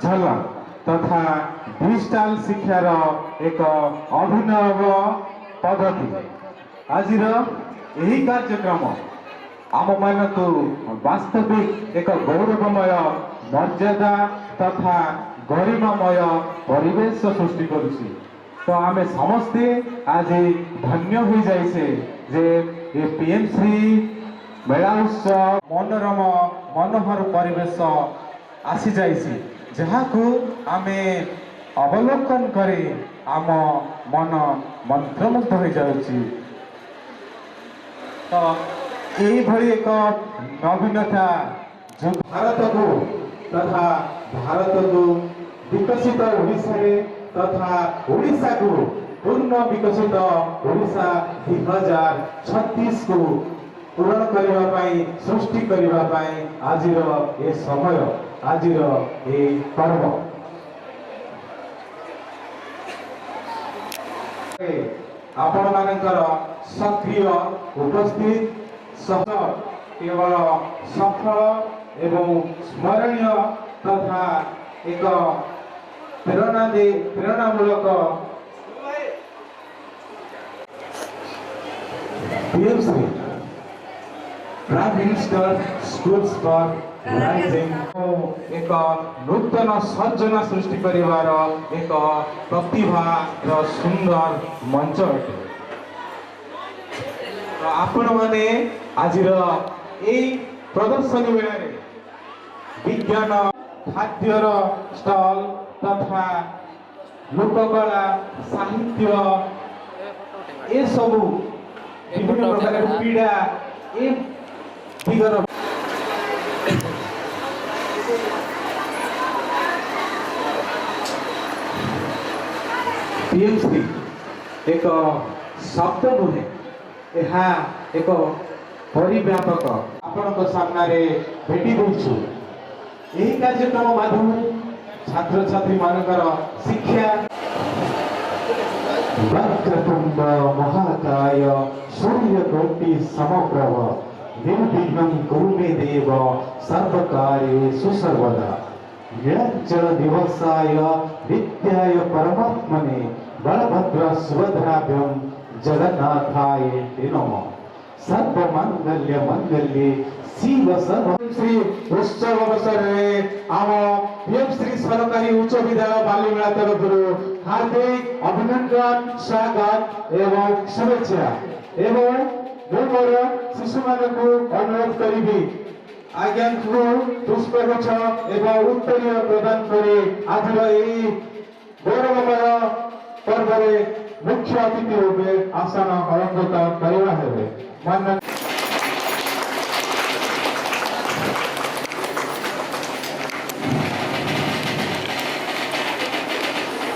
झलक तथा डिजिटल शिक्षार एक अभिनव पद्धति आज यही कार्यक्रम आम मान वास्तविक एक गौरवमय मर्यादा तथा गरिमामय परिवेश सृष्टि करुछि। तो आम समस्ते आज धन्य हो जाइसे जे ये पीएमसी मेला उत्सव मनोरम मनोहर परिवेश आसी जाइसी जहाकू आमे अवलोकन करे आम मन मंत्रमुग्ध हो जाउछि। तो यही भली एक नवीनता जो भारत को तथा भारत को विकसित ओडिशा तथा ओडिशा को पूर्ण विकसित ओडिशा 2036 को पूरण करने सृष्टि करने आज ये समय आज ये पर्व आपण मानकर सक्रिय उपस्थित केवल सफल एवं स्मरणीय तथा एक प्रेरणामूलक PMC prime minister schools for rising एक नूतन सर्जना सृष्टि करिवार एक प्रतिभा र सुंदर मंच अटे। आपण माने आज प्रदर्शनी बेला विज्ञान खाद्यर स्टॉल तथा लोककला साहित्य ये सबू विभिन्न प्रकार पीड़ा ये दिगर ପିଏମ୍ସି ଏକ ଶବ୍ଦ ନୁହେଁ, ଏହା ଏକ ପରିବ୍ୟାପକ ଆପଣଙ୍କ ସାମ୍ନାରେ ଭେଟି ଦେଉଛୁ। ଏହି କାର୍ଯ୍ୟକ୍ରମ ମାଧ୍ୟମରେ ଛାତ୍ରଛାତ୍ରୀମାନଙ୍କର ଶିକ୍ଷା वक्रतुंड महाकाय सूर्यकोटि समप्रभ निर्विघ्नं कुरु मे देव सर्वकार्येषु सर्वदा। नीलाचल दिवसाय नित्याय परमात्मने बलभद्र सुभद्राभ्यं जगन्नाथाय नमः। सर्वमंगल्य मंगल्ये शिव सर्व श्री उत्सव अवसरे आम पीएम श्री सरकारी उच्च विद्यालय बालीमेला तरफ हार्दिक अभिनंदन स्वागत एवं शुभेच्छा एवं मोर शिशु मान अनुरोध करी आज्ञा को पुष्पगुच्छ एवं उत्तरीय प्रदान करे आज गौरवमय पर्व मुख्य अतिथि रूपे आसन अलंकृत करवा हेबे।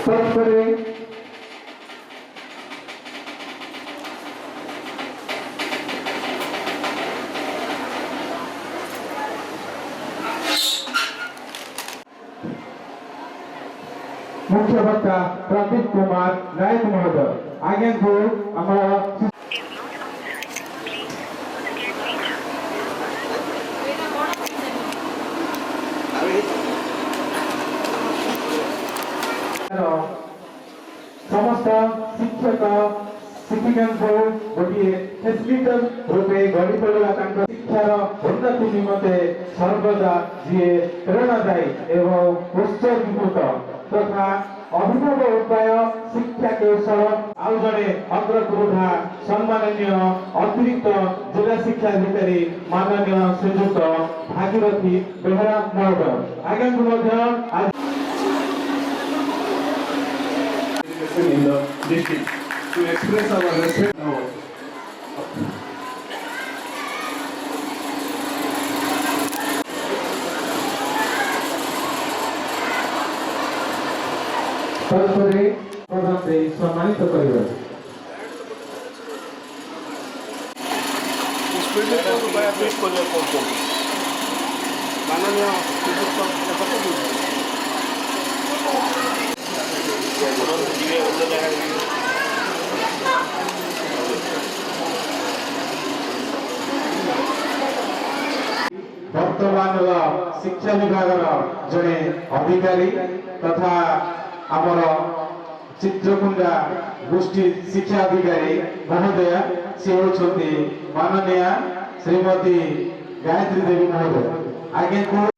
तत्परे मुख्य वक्ता प्रदीप कुमार नायक महोदय आज्ञा को हमारा समस्त शिक्षक शिक्षिका को गोटे फैसिलिटर रूपे गढ़ी तोड़ा शिक्षार उन्नति निमंते सर्वदा जी प्रेरणादायी एवं उत्सर्गीभूत तथा अभिनव उपाय शिक्षा कौशल आउ जड़े अग्रपुरुधा सम्माननीय अतिरिक्त जिला शिक्षा अधिकारी माननीय श्रीजुक्त भागीरथी बेहरा महोदय आज्ञा आज in the district to express our respect now. तत्परे प्रधान से सम्मानित करिवे। माननीय वर्तमान शिक्षा विभाग जड़े अधिकारी तथा आमर चित्रकुंडा गोष्ठी शिक्षा अधिकारी महोदया से होती माननीय श्रीमती गायत्री देवी महोदय आगे को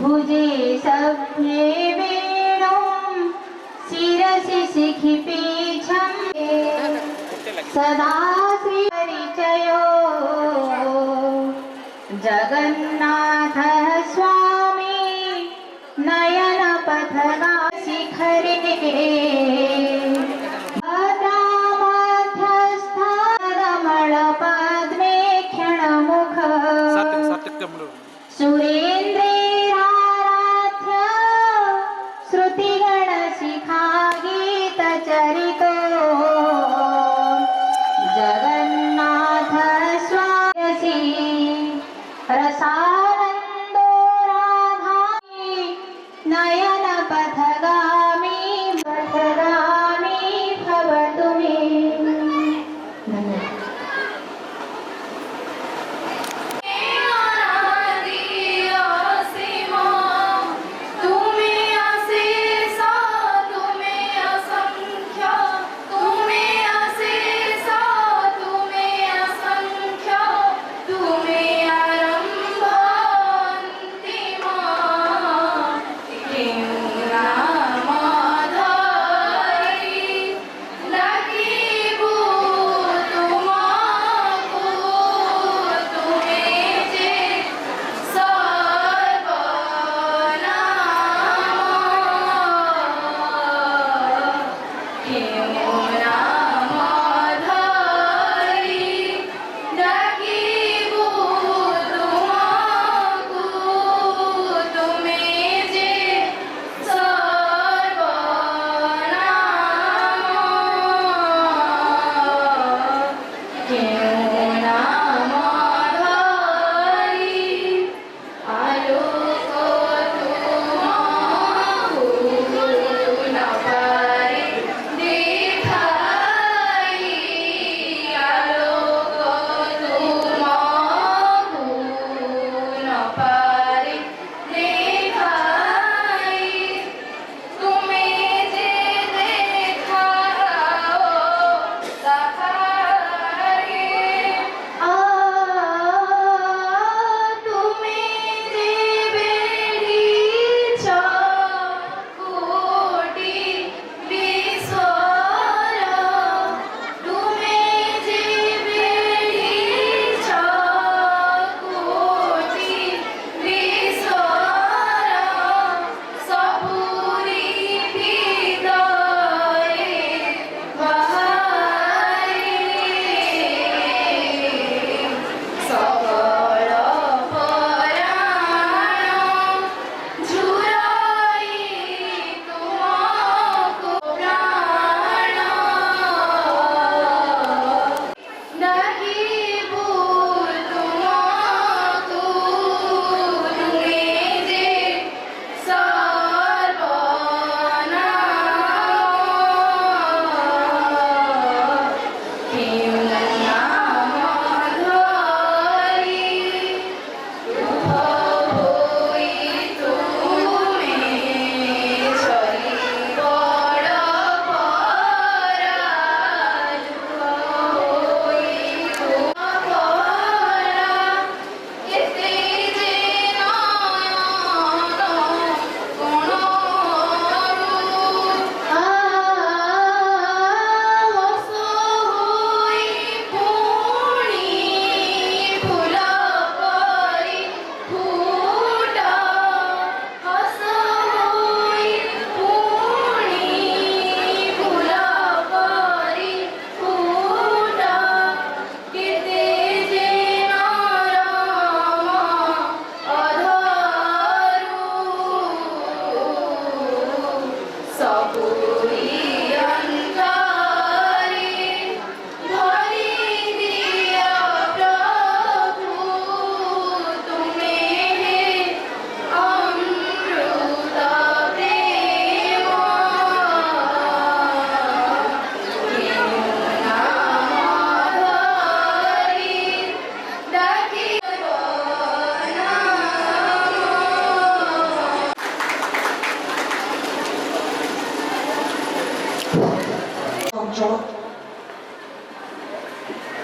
भुजे सभ्ये वेणुं शिरसि शिखिपीठं सदा श्रीपरिचयो जगन्नाथः स्वामी नयनपथगा शिखरे भद्रामध्यस्थरमणपद्मे क्षणमुख सुरेन्द्रेराराध्य श्रुतिगणशिखा गीतचरितो जगन्नाथ स्वामी रसानन्दो राधामि नयनपथगामी पथगामी भवतु मे।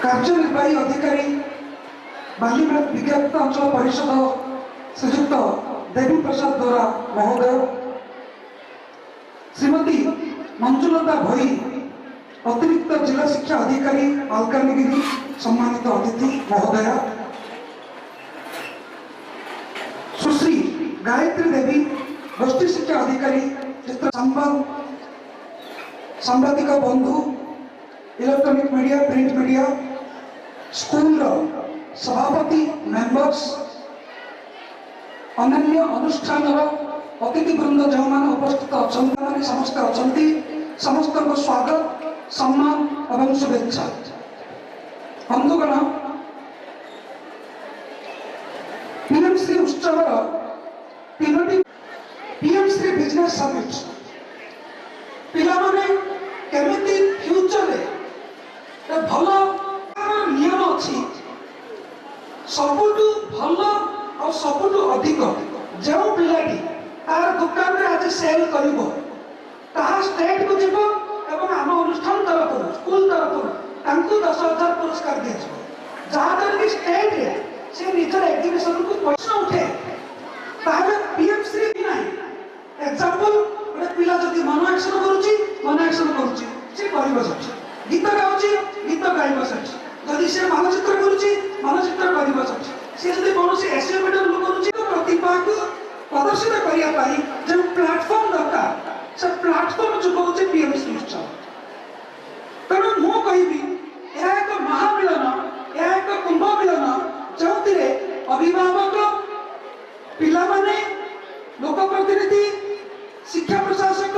କାର୍ଯ୍ୟନିର୍ବାହୀ ଅଧିକାରୀ ବାଲିମେଳା ବିଜ୍ଞପ୍ତ ଅଞ୍ଚଳ ପରିଷଦ ଶ୍ରୀଯୁକ୍ତ ଦେବୀ ପ୍ରସାଦ ଦୋରା ମହୋଦୟ, ଶ୍ରୀମତୀ ମଞ୍ଜୁଲତା ଭୋଇ ଅତିରିକ୍ତ ଜିଲ୍ଲା ଶିକ୍ଷା ଅଧିକାରୀ ମାଲକାନଗିରି ସମ୍ମାନିତ ଅତିଥି ମହୋଦୟା, ସୁଶ୍ରୀ ଗାୟତ୍ରୀ ଦେବୀ ଗୋଷ୍ଠୀ ଶିକ୍ଷା ଅଧିକାରୀ, ଚିତ୍ର ସାମ୍ବାଦିକ ବନ୍ଧୁ, ଇଲେକ୍ଟ୍ରୋନିକ ମିଡ଼ିଆ, ପ୍ରିଣ୍ଟ ମିଡ଼ିଆ, ସ୍କୁଲର ସଭାପତି, ମେମ୍ବର୍ସ, ଅନ୍ୟାନ୍ୟ ଅନୁଷ୍ଠାନର ଅତିଥିବୃନ୍ଦ ଯେଉଁମାନେ ଉପସ୍ଥିତ ଅଛନ୍ତି ସେମାନେ ସମସ୍ତେ ଅଛନ୍ତି, ସମସ୍ତଙ୍କୁ ସ୍ୱାଗତ, ସମ୍ମାନ ଏବଂ ଶୁଭେଚ୍ଛା। ବନ୍ଧୁଗଣ, ପିଏମ୍ଶ୍ରୀ ଉତ୍ସବର ତିନୋଟି ପିଏମ୍ଶ୍ରୀ ବିଜନେସ୍ ସମିଟ୍ ପିଲାମାନେ କେମିତି ଫ୍ୟୁଚରରେ ଭଲ ନିୟମ ଅଛି, ସବୁଠୁ ଭଲ ଆଉ ସବୁଠୁ ଅଧିକ ଯେଉଁ ପିଲାଟି ତାର ଦୋକାନରେ ଆଜି ସେଲ୍ କରିବ ତାହା ଷ୍ଟେଟକୁ ଯିବ ଏବଂ ଆମ ଅନୁଷ୍ଠାନ ତରଫରୁ ସ୍କୁଲ ତରଫରୁ ତାଙ୍କୁ 10,000 ପୁରସ୍କାର ଦିଆଯିବ, ଯାହାଦ୍ୱାରା କି ଷ୍ଟେଟରେ ସେ ନିଜର ଏକ୍ଜିବିସନକୁ ପଇସା ଉଠେ। ତାହେଲେ ପିଏମ୍ଶ୍ରୀ ବି ନାହିଁ। ଏକ୍ସାମ୍ପଲ, ଗୋଟେ ପିଲା ଯଦି ମନ ଆକ୍ସନ କରୁଛି ସେ କରିବ ସେଠି, ଗୀତ ଗାଉଛି ଗୀତ ଗାଇବ ସେଠି, ଯଦି ସେ ମାନଚିତ୍ର କରୁଛି ମାନଚିତ୍ର କରିବ ସେଠି, ସେ ଯଦି କୌଣସି ଏସିଓମେଡିୟମ କରୁଛି ପ୍ରତିଭାକୁ ପ୍ରଦର୍ଶିତ କରିବା ପାଇଁ ଯେଉଁ ପ୍ଲାଟଫର୍ମ ଦରକାର ସେ ପ୍ଲାଟଫର୍ମ ଯୋଗ ହେଉଛି ପିଏମ୍ଶ୍ରୀ ଉତ୍ସବ। ତେଣୁ ମୁଁ କହିବି ଏହା ଏକ ମହାମିଳନ, ଏହା ଏକ କୁମ୍ଭ ମିଳନ ଯେଉଁଥିରେ ଅଭିଭାବକ, ପିଲାମାନେ, ଲୋକ ପ୍ରତିନିଧି, ଶିକ୍ଷା ପ୍ରଶାସକ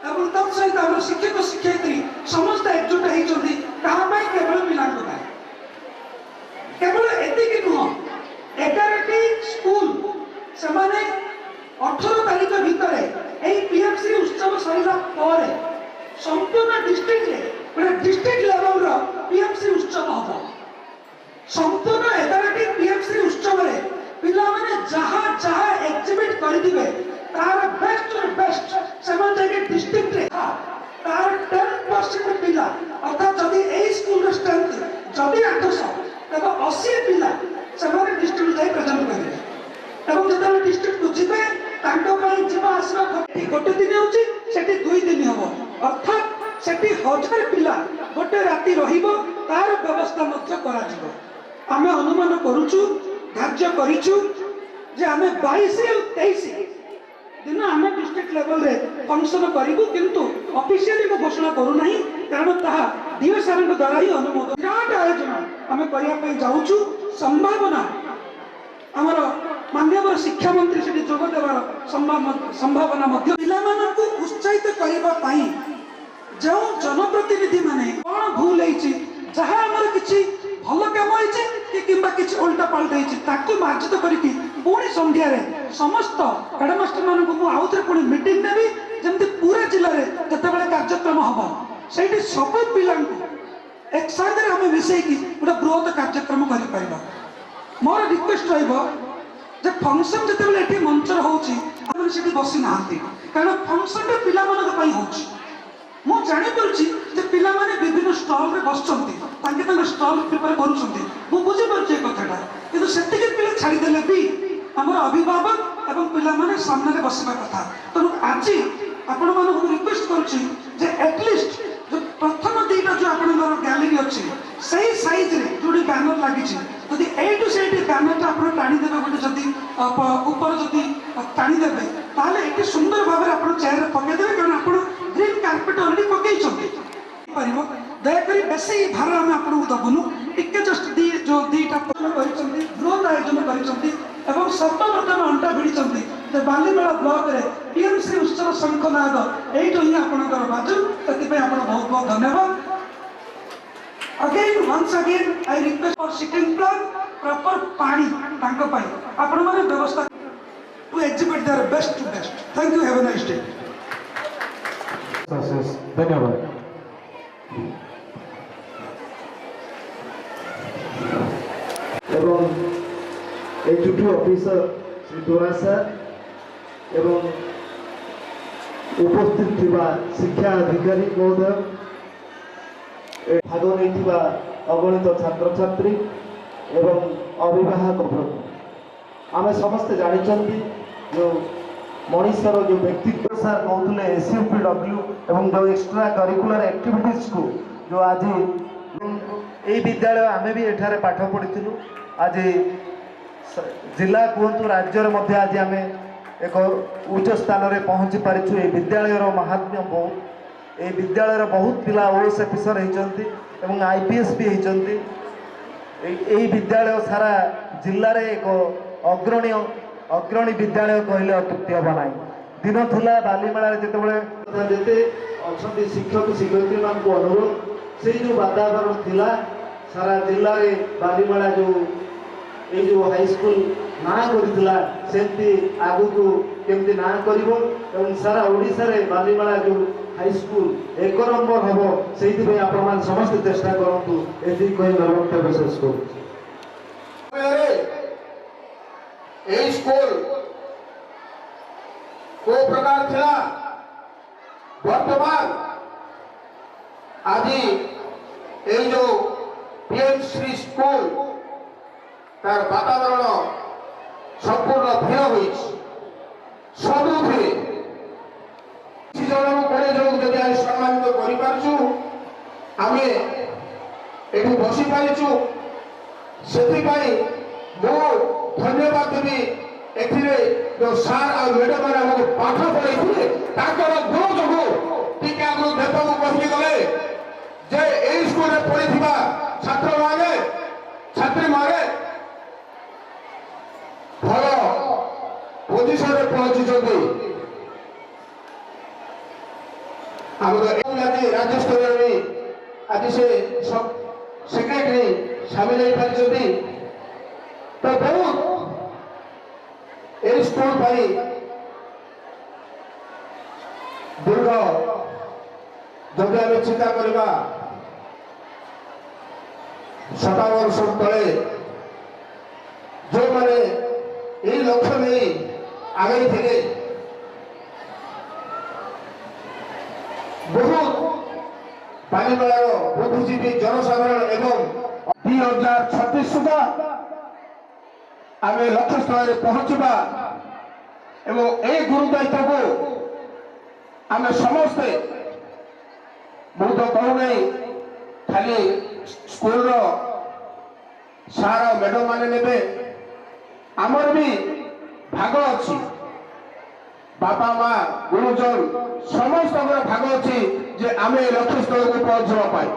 ଏବଂ ତତ୍ ସହିତ ଆମର ଶିକ୍ଷକ ଶିକ୍ଷୟିତ୍ରୀ ସମସ୍ତେ ଏକଜୁଟ ହେଇଛନ୍ତି। କାହା ପାଇଁ? କେବଳ ପିଲାଙ୍କ ପାଇଁ। କେବଳ ଏତିକି ନୁହଁ, 11ଟି ସ୍କୁଲ ସେମାନେ 18 ତାରିଖ ଭିତରେ ଏହି ପିଏମ୍ଶ୍ରୀ ଉତ୍ସବ ସରିଲା ପରେ ସମ୍ପୂର୍ଣ୍ଣ ଡିଷ୍ଟ୍ରିକ୍ଟରେ ଗୋଟେ ଡିଷ୍ଟ୍ରିକ୍ଟ ଲେଭେଲର ପିଏମ୍ଶ୍ରୀ ଉତ୍ସବ ହବ। ସମ୍ପୂର୍ଣ୍ଣ 11ଟି ପିଏମ୍ଶ୍ରୀ ଉତ୍ସବରେ ପିଲାମାନେ ଯାହା ଯାହା ଏକ୍ଜିବିଟ୍ କରିଥିବେ ତାର ବେଷ୍ଟ ସେମାନେ ଯାଇକି ଡିଷ୍ଟ୍ରିକ୍ଟରେ ତାର 10% ପିଲା, ଅର୍ଥାତ୍ ଯଦି ଏଇ ସ୍କୁଲର ଷ୍ଟ୍ରେନ୍ଥ ଯଦି 800 ତେବେ 80 ପିଲା ସେମାନେ ଡିଷ୍ଟ୍ରିକ୍ଟ ଯାଇ ପ୍ରେଜେଣ୍ଟ କରିବେ ଏବଂ ଯେତେବେଳେ ଡିଷ୍ଟ୍ରିକ୍ଟକୁ ଯିବେ ତାଙ୍କ ପାଇଁ ଯିବା ଆସିବା ଗୋଟେ ଦିନ ହେଉଛି, ସେଠି 2 ଦିନ ହବ, ଅର୍ଥାତ୍ ସେଠି 1000 ପିଲା ଗୋଟେ ରାତି ରହିବ, ତାର ବ୍ୟବସ୍ଥା ମଧ୍ୟ କରାଯିବ। ଆମେ ଅନୁମାନ କରୁଛୁ, ଧାର୍ଯ୍ୟ କରିଛୁ ଯେ ଆମେ 22 ଆଉ 23 ଦିନ ଆମେ ଡିଷ୍ଟ୍ରିକ୍ଟ ଲେଭେଲରେ ଫଙ୍କସନ କରିବୁ, କିନ୍ତୁ ଅଫିସିଆଲି ମୁଁ ଘୋଷଣା କରୁନାହିଁ କାରଣ ତାହା ଡିଓ ସାର୍ଙ୍କ ଦ୍ୱାରା ହିଁ ଅନୁମୋଦନ। ବିରାଟ ଆୟୋଜନ ଆମେ କରିବା ପାଇଁ ଯାଉଛୁ। ସମ୍ଭାବନା ଆମର ମାନ୍ୟବର ଶିକ୍ଷାମନ୍ତ୍ରୀ ସେଠି ଯୋଗ ଦେବାର ସମ୍ଭାବନା ମଧ୍ୟ। ପିଲାମାନଙ୍କୁ ଉତ୍ସାହିତ କରିବା ପାଇଁ ଯେଉଁ ଜନପ୍ରତିନିଧି ମାନେ କ'ଣ ଭୁଲ ହେଇଛି, ଯାହା ଆମର କିଛି ଭଲ କାମ ହେଇଛି କିମ୍ବା କିଛି ଓଲଟା ପାଲଟା ହେଇଛି ତାକୁ ମାର୍ଜିତ କରିକି ପୁଣି ସନ୍ଧ୍ୟାରେ ସମସ୍ତ ହେଡମାଷ୍ଟର ମାନଙ୍କୁ ମୁଁ ଆଉଥରେ ପୁଣି ମିଟିଂ ନେବି, ଯେମିତି ପୁରା ଜିଲ୍ଲାରେ ଯେତେବେଳେ କାର୍ଯ୍ୟକ୍ରମ ହବ ସେଇଠି ସବୁ ପିଲାଙ୍କୁ ଏକସାଙ୍ଗରେ ଆମେ ମିଶେଇକି ଗୋଟେ ବୃହତ କାର୍ଯ୍ୟକ୍ରମ କରିପାରିବା। ମୋର ରିକ୍ୱେଷ୍ଟ ରହିବ ଯେ ଫଙ୍କସନ ଯେତେବେଳେ ଏଠି ମଞ୍ଚର ହଉଛି ଆମେ ସେଠି ବସି ନାହାନ୍ତି, କାରଣ ଫଙ୍କସନଟା ପିଲାମାନଙ୍କ ପାଇଁ ହଉଛି। ମୁଁ ଜାଣିପାରୁଛି ଯେ ପିଲାମାନେ ବିଭିନ୍ନ ଷ୍ଟଲରେ ବସୁଛନ୍ତି, ତାଙ୍କେ ତାଙ୍କ ଷ୍ଟଲ ପ୍ରିପେୟାର କରୁଛନ୍ତି, ମୁଁ ବୁଝିପାରୁଛି ଏ କଥାଟା, କିନ୍ତୁ ସେତିକି ପିଲା ଛାଡ଼ିଦେଲେ ବି ଆମର ଅଭିଭାବକ ଏବଂ ପିଲାମାନେ ସାମ୍ନାରେ ବସିବା କଥା। ତେଣୁ ଆଜି ଆପଣମାନଙ୍କୁ ରିକ୍ୱେଷ୍ଟ କରୁଛି ଯେ ଆଟଲିଷ୍ଟ ଯୋଉ ପ୍ରଥମ ଦିଟା ଯୋଉ ଆପଣଙ୍କର ଗ୍ୟାଲେରୀ ଅଛି ସେଇ ସାଇଜରେ ଯୋଉଠି ବ୍ୟାନର ଲାଗିଛି, ଯଦି ଏଇଠୁ ସେଇଠି ବ୍ୟାନରଟା ଆପଣ ଟାଣିଦେବେ, ଗୋଟେ ଯଦି ଉପରେ ଯଦି ଟାଣିଦେବେ ତାହେଲେ ଏଠି ସୁନ୍ଦର ଭାବରେ ଆପଣ ଚେୟାରରେ ପକେଇଦେବେ, କାରଣ ଆପଣ ଗ୍ରୀନ୍ କାର୍ପେଟ ଅଲରେଡି ପକେଇଛନ୍ତି। ଦୟାକରି ବେଶୀ ଭାର ଆମେ ଆପଣଙ୍କୁ ଦେବୁନୁ, ଟିକେ ଜଷ୍ଟ ଯୋଉ ଦିଟା କରିଛନ୍ତି, ବୃହତ ଆୟୋଜନ କରିଛନ୍ତି ଏବଂ ସର୍ବପ୍ରଥମେ ଅଣ୍ଟା ଭିଡ଼ିଛନ୍ତି ଯେ ବାଲିମେଳା ବ୍ଲକରେ ପିଏମ୍ଶ୍ରୀ ଉତ୍ସବ ଶଙ୍ଖନାଦ ଏଇଠୁ ହିଁ ଆପଣଙ୍କର ବାଜୁ। ସେଥିପାଇଁ ଆପଣ ବହୁତ ବହୁତ ଧନ୍ୟବାଦ। once again I request for sitting plan, proper ପାଣି ତାଙ୍କ ପାଇଁ ଆପଣମାନେ ବ୍ୟବସ୍ଥା to exhibit their best to best. Thank you, have a nice day. ଧନ୍ୟବାଦ। এবং ଏଚୁଟୁ ଅଫିସର ଶ୍ରୀ ଦୋରା ସାର୍ ଏବଂ ଉପସ୍ଥିତ ଥିବା ଶିକ୍ଷା ଅଧିକାରୀ ମହୋଦୟ, ଭାଗ ନେଇଥିବା ଅଗଣିତ ଛାତ୍ରଛାତ୍ରୀ ଏବଂ ଅବିବାହକ ପ୍ରଥା। ଆମେ ସମସ୍ତେ ଜାଣିଛନ୍ତି ଯେଉଁ ମଣିଷର ଯେଉଁ ବ୍ୟକ୍ତିତ୍ୱ ସାର୍ କହୁଥିଲେ SUPW ଏବଂ ଯେଉଁ ଏକ୍ସଟ୍ରା କରିକୁଲାର ଆକ୍ଟିଭିଟିଜକୁ ଯେଉଁ ଆଜି এই ବିଦ୍ୟାଳୟ ଆମେ ବି ଏଠାରେ ପାଠ ପଢ଼ିଥିଲୁ। ଆଜି ଜିଲ୍ଲା କୁହନ୍ତୁ ରାଜ୍ୟରେ ମଧ୍ୟ ଆଜି ଆମେ ଏକ ଉଚ୍ଚ ସ୍ଥାନରେ ପହଞ୍ଚି ପାରିଛୁ। এই ବିଦ୍ୟାଳୟର ମାହାତ୍ମ୍ୟ ବହୁତ। এই ବିଦ୍ୟାଳୟର ବହୁତ ପିଲା OS ଅଫିସର ହେଇଛନ୍ତି ଏବଂ IPS ବି ହେଇଛନ୍ତି। এই ବିଦ୍ୟାଳୟ ସାରା ଜିଲ୍ଲାରେ ଏକ ଅଗ୍ରଣୀ ବିଦ୍ୟାଳୟ କହିଲେ ଅତ୍ୟୁକ୍ତି ହେବ ନାହିଁ। ଦିନ ଥିଲା ବାଲିମେଳାରେ ଯେତେବେଳେ ଯେତେ ଅଛନ୍ତି ଶିକ୍ଷକ ଶିକ୍ଷୟିତ୍ରୀମାନଙ୍କୁ ଅନୁରୋଧ, ସେଇ ଯେଉଁ ବାତାବରଣ ଥିଲା ସାରା ଜିଲ୍ଲାରେ ବାଲିମେଳା এই ଯେଉଁ ହାଇସ୍କୁଲ ନାଁ କରିଥିଲା ସେମିତି ଆଗକୁ କେମିତି ନାଁ କରିବ ଏବଂ ସାରା ଓଡ଼ିଶାରେ ବାଲିମେଳା ଯେଉଁ ହାଇସ୍କୁଲ 1 ନମ୍ବର ହେବ ସେଇଥିପାଇଁ ଆପଣମାନେ ସମସ୍ତେ ଚେଷ୍ଟା କରନ୍ତୁ। ଏତିକି କହି ମୋର ବକ୍ତବ୍ୟ ଶେଷ କରୁଛି। এই স্কুল কোন প্রকার ଥିଲା বর্তমান আজি এই যে PM শ্রী স্কুল তার বাতাবরণ সম্পূর্ণ ভিন্ন হয়েছে। ସବୁଥିରେ କିଛି ଜଣଙ୍କୁ କୋଡ଼ିଏ ଜଣଙ୍କୁ ଯଦି ଆମେ ସମ୍ମାନିତ କରିପାରୁଛୁ, ଆମେ ଏଠି ବସିପାରିଛୁ, ସେଥିପାଇଁ ମୁଁ ଧନ୍ୟବାଦ ଦେବି ଏଥିରେ ଯେଉଁ ସାର୍ ଆଉ ମ୍ୟାଡମ୍ ମାନେ ଆମକୁ ପାଠ ପଢ଼େଇଥିଲେ ତାଙ୍କର ଗୁଣ ଯୋଗୁଁ ଟିକେ ଆମକୁ ଦେବାକୁ କହିକି ଗଲେ ଯେ ଏଇ ସ୍କୁଲରେ ପଢ଼ିଥିବା ଛାତ୍ରମାନେ ଛାତ୍ରୀମାନେ ଭଲ ପୋଜିସନରେ ପହଞ୍ଚିଛନ୍ତି। ଆମର ଆଜି ରାଜ୍ୟସ୍ତରରେ ଆଜି ସେ ସେକ୍ରେଟାରୀ ସାମିଲ ହେଇପାରିଛନ୍ତି। ତ ବହୁତ এই স্কুল ପାଇଁ ଦୀର୍ଘ ଯଦି ଆମେ ଚିନ୍ତା କରିବା 57 ବର୍ଷ ତଳେ ଯେଉଁମାନେ এই ଲକ୍ଷ୍ୟ ନେଇ ଆଗେଇଥିଲେ ବହୁତ ବାଲିମେଳାର ବୁଦ୍ଧିଜୀବୀ ଜନସାଧାରଣ ଏବଂ 2036 ସୁଦ୍ଧା ଆମେ ଲକ୍ଷ୍ୟ ସ୍ଥଳରେ ପହଞ୍ଚିବା ଏବଂ ଏହି ଗୁରୁ ଦାୟିତ୍ୱକୁ ଆମେ ସମସ୍ତେ, ମୁଁ ତ କହୁନାହିଁ ଖାଲି ସ୍କୁଲର ସାର୍ ଆଉ ମ୍ୟାଡମ୍ ମାନେ ନେବେ, ଆମର ବି ଭାଗ ଅଛି। ବାପା ମା ଗୁରୁଜନ ସମସ୍ତଙ୍କର ଭାଗ ଅଛି ଯେ ଆମେ ଲକ୍ଷ୍ୟ ସ୍ଥଳକୁ ପହଞ୍ଚିବା ପାଇଁ।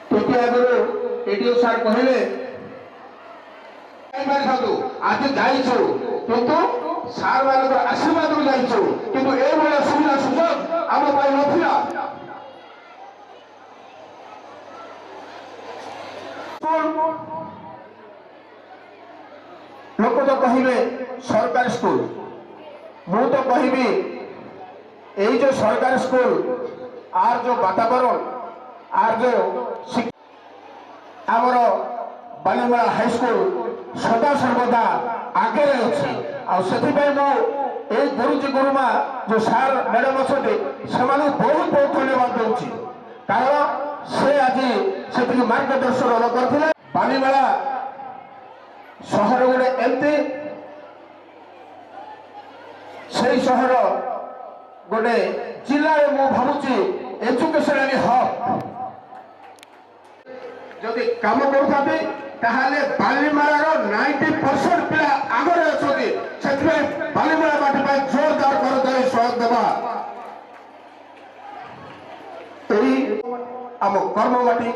ଟିକେ ଆଗରୁ ADO ସାର୍ କହିଲେ ଆଜି ଯାଇଛୁ କିନ୍ତୁ ସାର୍ ମାନଙ୍କର ଆଶୀର୍ବାଦରୁ ଯାଇଛୁ, କିନ୍ତୁ ଏଇଭଳିଆ ସୁବିଧା ସୁଯୋଗ ଆମ ପାଇଁ ନଥିଲା। ଲୋକ ତ କହିବେ ସରକାରୀ ସ୍କୁଲ, ମୁଁ ତ କହିବି এই যে সরকারি স্কুল আর যে বাতাবরণ আর যে আমার বালিমেলা হাইস্কুল সদা সর্বদা আগেরে ଅଛି। ଆଉ ସେଥିପାଇଁ ମୁଁ এই ଗୁରୁଜୀ ଗୁରୁମା যে ସାର୍ ମ୍ୟାଡମ୍ ଅଛନ୍ତି ସେମାନଙ୍କୁ ବହୁତ ବହୁତ ଧନ୍ୟବାଦ ଦେଉଛି, କାରଣ ସେ ଆଜି ସେତିକି ମାର୍ଗଦର୍ଶନ କରିଥିଲେ। ବାଲିମେଳା ସହର ଗୋଟେ ଏମିତି ସେଇ ସହର ଗୋଟେ ଜିଲ୍ଲାରେ ମୁଁ ଭାବୁଛି ଏଜୁକେସନାଲ ହବ୍ ଯଦି କାମ କରୁଥାନ୍ତି ତାହେଲେ ବାଲିମେଳାର 90% ପିଲା ଆଗରେ ଅଛନ୍ତି। ସେଥିପାଇଁ ବାଲିମେଳା ମାଟି ପାଇଁ ଜୋରଦାର କରଦାରି ସହଯୋଗ ଦେବା। ଏହି ଆମ କର୍ମ ମାଟି,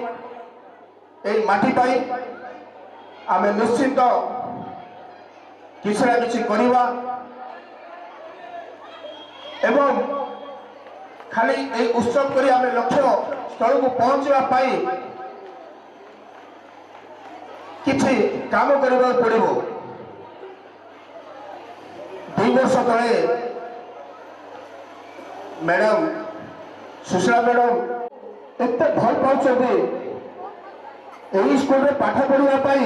এই ମାଟି ପାଇଁ ଆମେ ନିଶ୍ଚିତ କିଛି ନା କିଛି କରିବା ଏବଂ ଖାଲି এই ଉତ୍ସବ କରି ଆମେ ଲକ୍ଷ୍ୟ ସ୍ଥଳକୁ ପହଞ୍ଚିବା ପାଇଁ କିଛି କାମ କରିବାକୁ ପଡ଼ିବ। 2 ବର୍ଷ ତଳେ ମ୍ୟାଡମ୍ ସୁଶୀଳା ମ୍ୟାଡମ୍ ଏତେ ଭଲ ପାଉଛନ୍ତି ଏହି ସ୍କୁଲରେ ପାଠ ପଢ଼ିବା ପାଇଁ,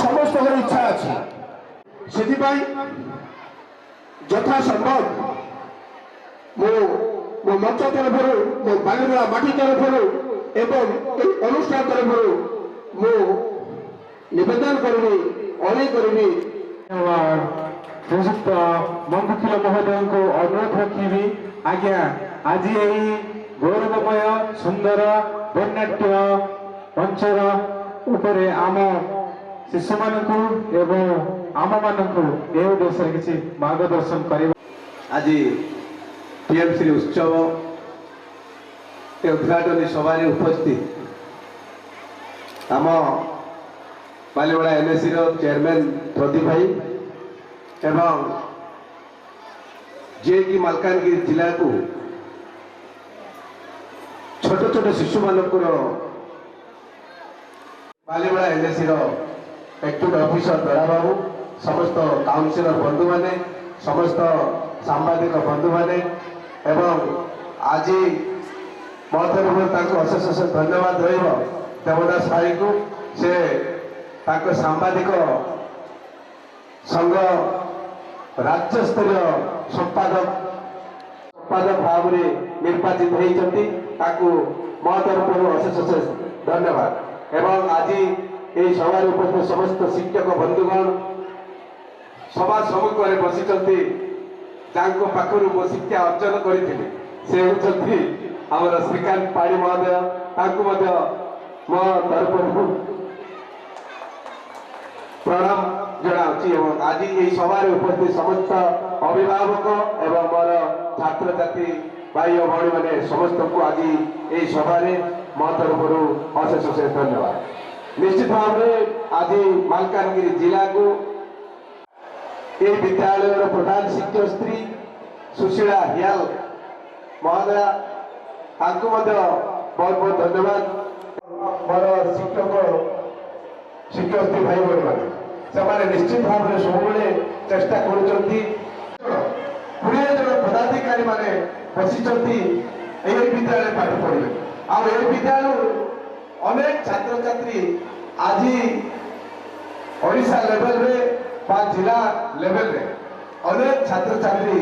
ସମସ୍ତଙ୍କର ଇଚ୍ଛା ଅଛି। ସେଥିପାଇଁ ଯଥାସମ୍ଭବ ମୁଁ ମୋ ମଞ୍ଚ ତରଫରୁ, ମୋ ବାଲିମେଳା ମାଟି ତରଫରୁ এবং এই অনুষ্ঠান তরফରୁ ମୁଁ ନିବେଦନ କରିବି ଅନେକ କରିବି ଧନ୍ୟବାଦ ଶ୍ରୀଯୁକ୍ତ ମଙ୍ଗୁଖିଲ ମହୋଦୟଙ୍କୁ ଅନୁରୋଧ ରଖିବି ଆଜ୍ଞା ଆଜି ଏହି ଗୌରବମୟ ସୁନ୍ଦର ବର୍ଣ୍ଣାଟ୍ୟ ମଞ୍ଚର ଉପରେ ଆମ ଶିଶୁମାନଙ୍କୁ ଏବଂ ଆମମାନଙ୍କୁ ଏ ଉଦ୍ଦେଶ୍ୟରେ କିଛି ମାର୍ଗଦର୍ଶନ କରିବା। आज टीएमसी उत्सव के उद्घाटन सभा उपस्थित आम बालीवाड़ा एनएसी चेयरमैन प्रदीप भाई एवं जे कि मालकानगिरी जिला को छोट छोट शिशु मानकर बालीवाड़ा एनएसी एक्टिव ऑफिसर बेड़ा बाबू समस्त काउंसिलर बंधु माने समस्त सांबादिक बंधु माने एवं आज मो तरफ अशेष अशेष धन्यवाद देवदास भाई को से सांबादिक संघ राज्य स्तरीय संपादक भाव में निर्वाचित होती मो तरफ अशेष अशेष धन्यवाद एवं आज ये सभा उपस्थित समस्त शिक्षक बंधुगण सभा सम्मुख में बसी पाखर मो शिक्षा अर्जन करी से होती आमर श्रीकांत पाड़ी महोदय मो तरफ प्रणाम जनाऊँगी और आज ये सभा उपस्थित समस्त अभिभावक एवं मोर छात्र छात्री भाई और भाई मैंने समस्त को आज ये सभा मो तरफ अशेष अशेष धन्यवाद। निश्चित भाव में आज मालकानगिरी जिला को ये विद्यालय प्रधान शिक्षक स्त्री सुशीला हियाल महोदय बहुत बहुत धन्यवाद। मोर शिक्षक स्त्री भाई बहन मैंने निश्चित भाव में सब चेष्टा कर 20 जन पदाधिकारी मैंने बसी विद्यालय पाठ पढ़े आ विद्यालय अनेक छात्र छात्री आज ओडिशा लेवल रे जिला लेवल रे अनेक छात्र छात्री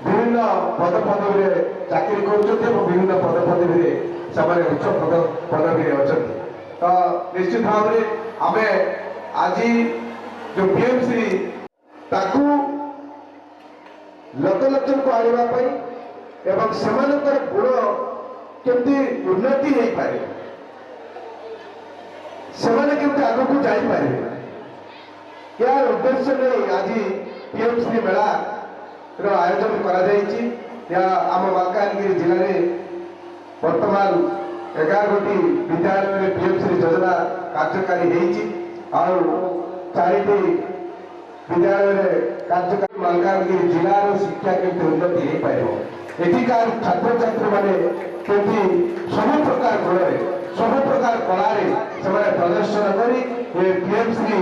विभिन्न पद पदवी चाकरी कर विभिन्न पद पदवी उच्च पदवी अच्छा तो निश्चित भाव में आम आज जो पीएमसी लोकलोचन को आने एवं से गुण केमती उन्नति हो पारे से आग को जापर यार उद्देश्य नहीं आज पीएमसी मेला आयोजन आम मालकानगिरी जिले में वर्तमान 11टी विद्यालय में पीएमसी योजना कार्यकारी चारिटी विद्यालय कार्यकारी मालकानगिरी जिलार शिक्षा केमती उन्नति हो पार एठिकार छात्र छात्री मैंने केमती सब प्रकार गुण सब प्रकार कलार से प्रदर्शन कर पीएमसी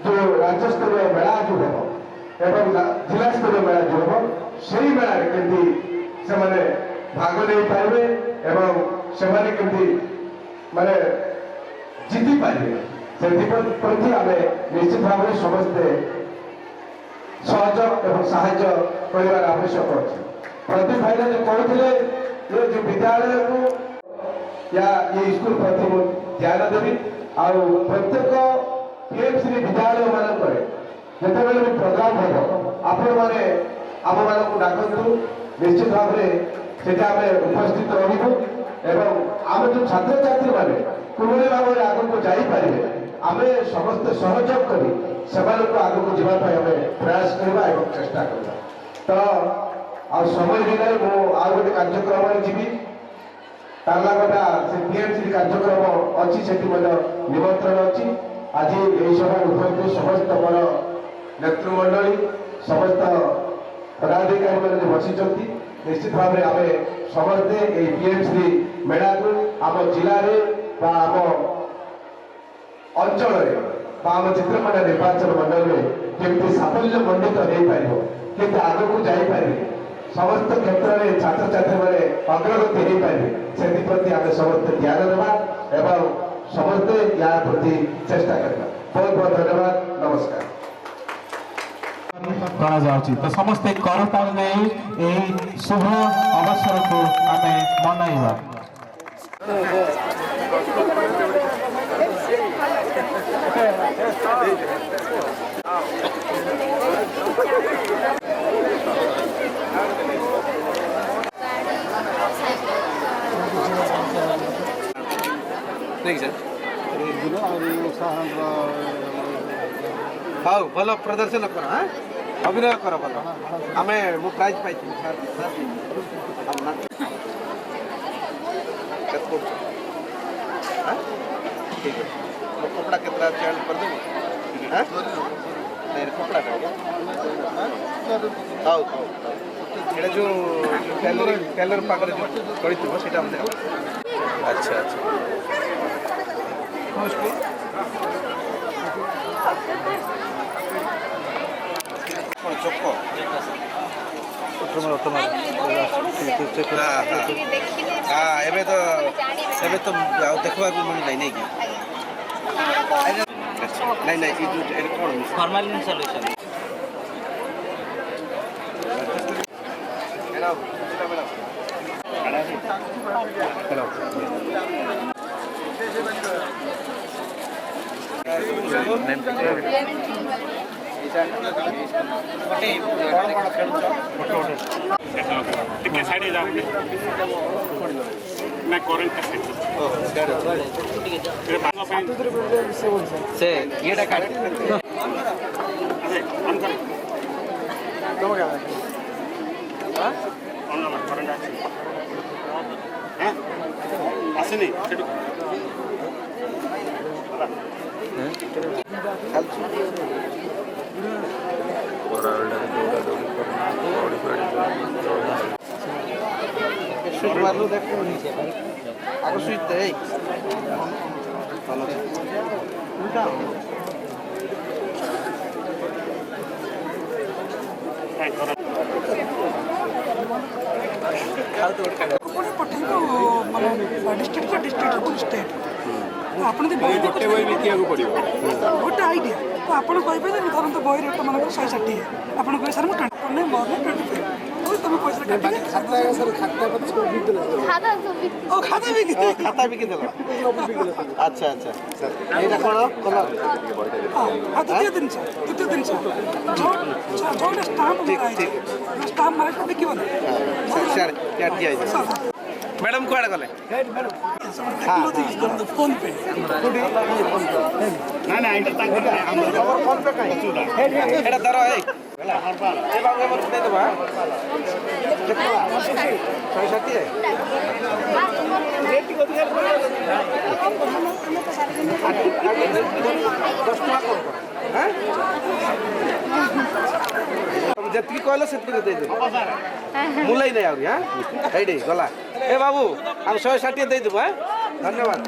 जो राज्य स्तरीय मेला जो हम एवं जिला स्तरीय मेला जो हम से मेला केमती से भाग नहीं पारे एवं से माने जीति पारे से प्रति आम निश्चित भाव में समस्ते सहयोग एवं साहाय्य कर आवश्यक अच्छे। प्रदीप भाई जो कहते ये जो विद्यालय को या ये स्कूल प्रति ध्यान देवी आ प्रत्येक पीएमसी विद्यालय मानक जिते भी प्रोग्राम हम आपण मैंने आम मानक डाकतु निश्चित भाव में से उपस्थित रही एवं आम जो छात्र छात्री मैंने किभली भाव में आग को जापरें आम समस्त सहयोग कर आग को जावाई आम प्रयास करवा और चेष्टा करवा तो आ समय भी ना मु गोटे कार्यक्रम जी तारलागटा से पीएमसी कार्यक्रम अच्छी से निमंत्रण अच्छी आज यही सभा उपस्थित समस्त मोर नेतृमंडली समस्त पदाधिकारी मैंने बसी निश्चित भाव में आम समस्ते पीएमसी मेला को आम जिले में आम अंचल आम चित्रकूटा निर्वाचन मंडल में केमती साफल्य मंडित हो पार के आग को जापर समस्त क्षेत्र में छात्र छात्री मैंने अग्रगति हो पारे से प्रति आम समस्त ध्यान देवा एवं समस्ते या प्रति चेष्टा करवा बहुत बहुत धन्यवाद नमस्कार। तो समस्ते करताल नहीं शुभ अवसर को आम मनाइबा। ହଉ ଭଲ ପ୍ରଦର୍ଶନ କର ହଁ ଅଭିନୟ କର ଭଲ ଆମେ ମୁଁ ପ୍ରାଇଜ୍ ପାଇଛି କେତେ କରୁଛ ଠିକ୍ ଅଛି ମୋ କପଡ଼ା କେତେଟା ଚେଞ୍ଜ କରିଦେବୁ ନାଇଁ କପଡ଼ାଟା ହଉ ହଉ ଏଇଟା ଯେଉଁ ଟେଲର ପାଖରେ ଯେଉଁ କରିଥିବ ସେଇଟା ମୋତେ ଆଚ୍ଛା ଆଚ୍ଛା କ'ଣ ଚକ ଏବେ ତ ଆଉ ଦେଖିବାକୁ ମିଳୁନାହିଁ ନାଇଁ କି ନାଇଁ ନାଇଁ ଏଇଟା କ'ଣ ଫର୍ମାଲିନ୍ ସଲ୍ୟୁସନ୍ ଟିକେ ସାଇଡ୍ ଯାଅ ନା କରେଣ୍ଟ ସେ ଇଏଟା କାଟ ଆସିନି ସେଠୁ সুইচ মারলো দেখ আগে সুইচ দে এই ଗୋଟେ ବହି ବିକିବାକୁ ପଡ଼ିବ ଗୋଟେ ଆଇଡ଼ିଆ ତ ଆପଣ କହିପାରିବେ ଧରନ୍ତୁ ବହି ରେଟ୍ ମାନଙ୍କର 160 ଆପଣ କହିବେ ସାର୍ ମୁଁ 20 ମୋର 25 ତମେ ପଇସା କାଟିବେ ଖାତା ବିକି ଖାତା ବିକିଦେଲ ଆଚ୍ଛା ଆଚ୍ଛା ଏଇଟା କ'ଣ କଲର ଆଉ ଦ୍ୱିତୀୟ ଜିନିଷ ଯୋଉଟା ଷ୍ଟାମ୍ପ ମାର୍କ ବିକିବନି ମ୍ୟାଡ଼ାମ୍ କୁଆଡ଼େ ଗଲେ ଫୋନ୍ ପେ ଏଇଟା ଧର ଏଇ ଦେଇଦେବା କେତେ ଟଙ୍କା 160 10 ଟଙ୍କା କମ୍ କର ଯେତିକି କହିଲ ସେତିକି ଦେଇଦେବୁ ମୁଲାଇ ନାହିଁ ଆହୁରି ଏଇଠି ଗଲା ଏ ବାବୁ ଆଉ 160 ଦେଇଦେବୁ ଧନ୍ୟବାଦ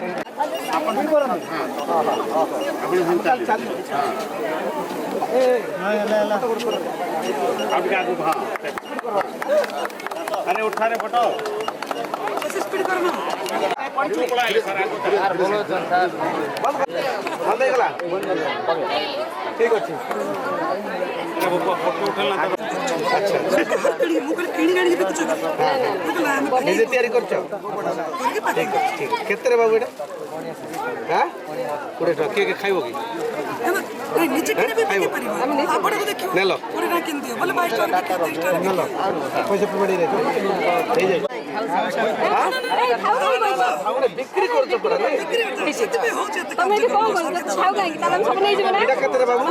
ଆରେ ଉଠାରେ ଫଟୋ ସ୍ପିଡ୍ କରନା ଭଲ ହେଇଗଲା ଠିକ୍ ଅଛି ଫଟୋ ଉଠେଇଲା ନିଜେ ତିଆରି କରୁଛ ଠିକ୍ ଅଛି କେତେରେ ବାବୁ ଏଇଟା 20 ଟଙ୍କା କିଏ ଖାଇବ କି ନେଲ ନେଲ ପଇସା ପେମେଣ୍ଟ ହେଇଯାଏ ବିକ୍ରି କରୁଛ ପରା ଏଇଟା କେତେରେ ବାବୁ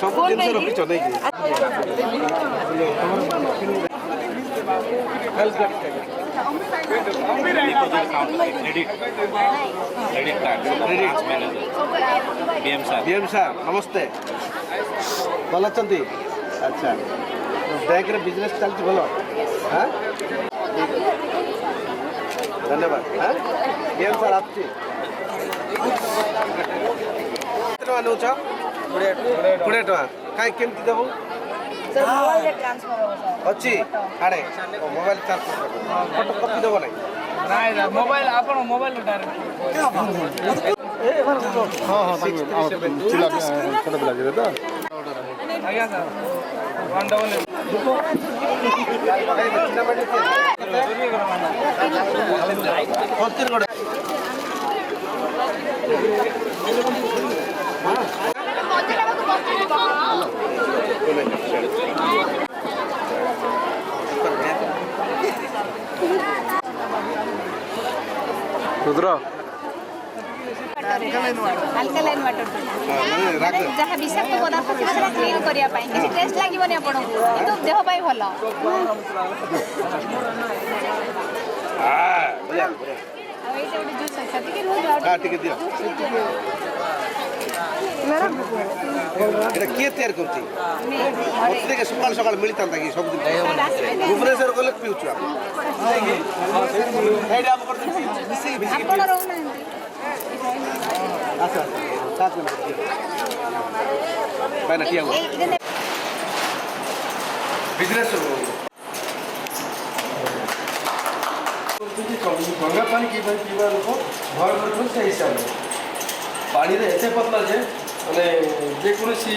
ସବୁ ଜିନିଷ ରଖିଛ ନାଇକି BM ସାର୍ ନମସ୍ତେ ଭଲ ଅଛନ୍ତି ଆଚ୍ଛା ବ୍ୟାଙ୍କରେ ବିଜନେସ୍ ଚାଲିଛି ଭଲ ଧନ୍ୟବାଦ BM ସାର୍ ଆସୁଛି କେତେ ଟଙ୍କା ନେଉଛ 20 ଟଙ୍କା କାହିଁ କେମିତି ଦେବୁ ଅଛି ଆଡ଼େ ମୋବାଇଲ ଚାର୍ଜ ଫଟୋ କପି ଦେବ ନାହିଁ ମୋବାଇଲ ଆପଣ ମୋବାଇଲ ଛୋଟ ପିଲା ଯିବେ ତ ଆଜ୍ଞା ସାର୍ 1 ଡବଲ ଆଲକାଲାଇନ୍ ୱାଟର ଯାହା ବିଷାକ୍ତ ପଦାର୍ଥ ଥିବ ସେଟା କ୍ଲିନ୍ କରିବା ପାଇଁ କିଛି ଟେଷ୍ଟ ଲାଗିବନି ଆପଣଙ୍କୁ କିନ୍ତୁ ଦେହ ପାଇଁ ଭଲ। ଆଉ ଏଇଟା ଗୋଟେ ଜୁସ୍ ଅଛି ଟିକେ এটা কিଏ ତିଆରି କରୁଛି ମୋତେ ଟିକେ ସକାଳୁ ସକାଳୁ ମିଳିଥାନ୍ତା କି ସବୁଦିନ ଭୁବନେଶ୍ୱର ଗଲେ ପିଉଛୁ ଆପଣ ରହୁନାହାନ୍ତି ବିଜନେସ୍ ଗଙ୍ଗା ପାଣି କିପରି ପିଇବା ଲୋକ ଘର କରୁଛନ୍ତି ସେ ହିସାବରେ ପାଣିରେ ଏତେ ପତଳା ଯେ ମାନେ ଯେକୌଣସି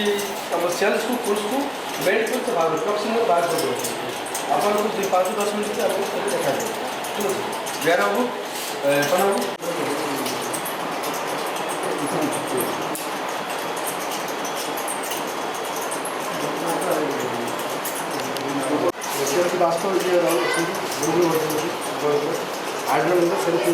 ଆମ ସେଲ୍ସକୁ ଫୁଲ୍ସକୁ ମେଲ୍ଟ କରି ବାହାର ଟକ୍ସିନ୍ ବାହାର କରିଦେଉଛନ୍ତି। ଆପଣଙ୍କୁ 5-10 ମିନିଟ୍ ଆପଣଙ୍କୁ ସେଠି ଦେଖାଯିବ ଠିକ୍ ଅଛି। ବେର ହବୁ କ'ଣ ହବୁ ସେମିତି ବାସ୍ତବ ଯିଏ ରହୁଛନ୍ତି ଆଡ଼୍ର ସେମିତି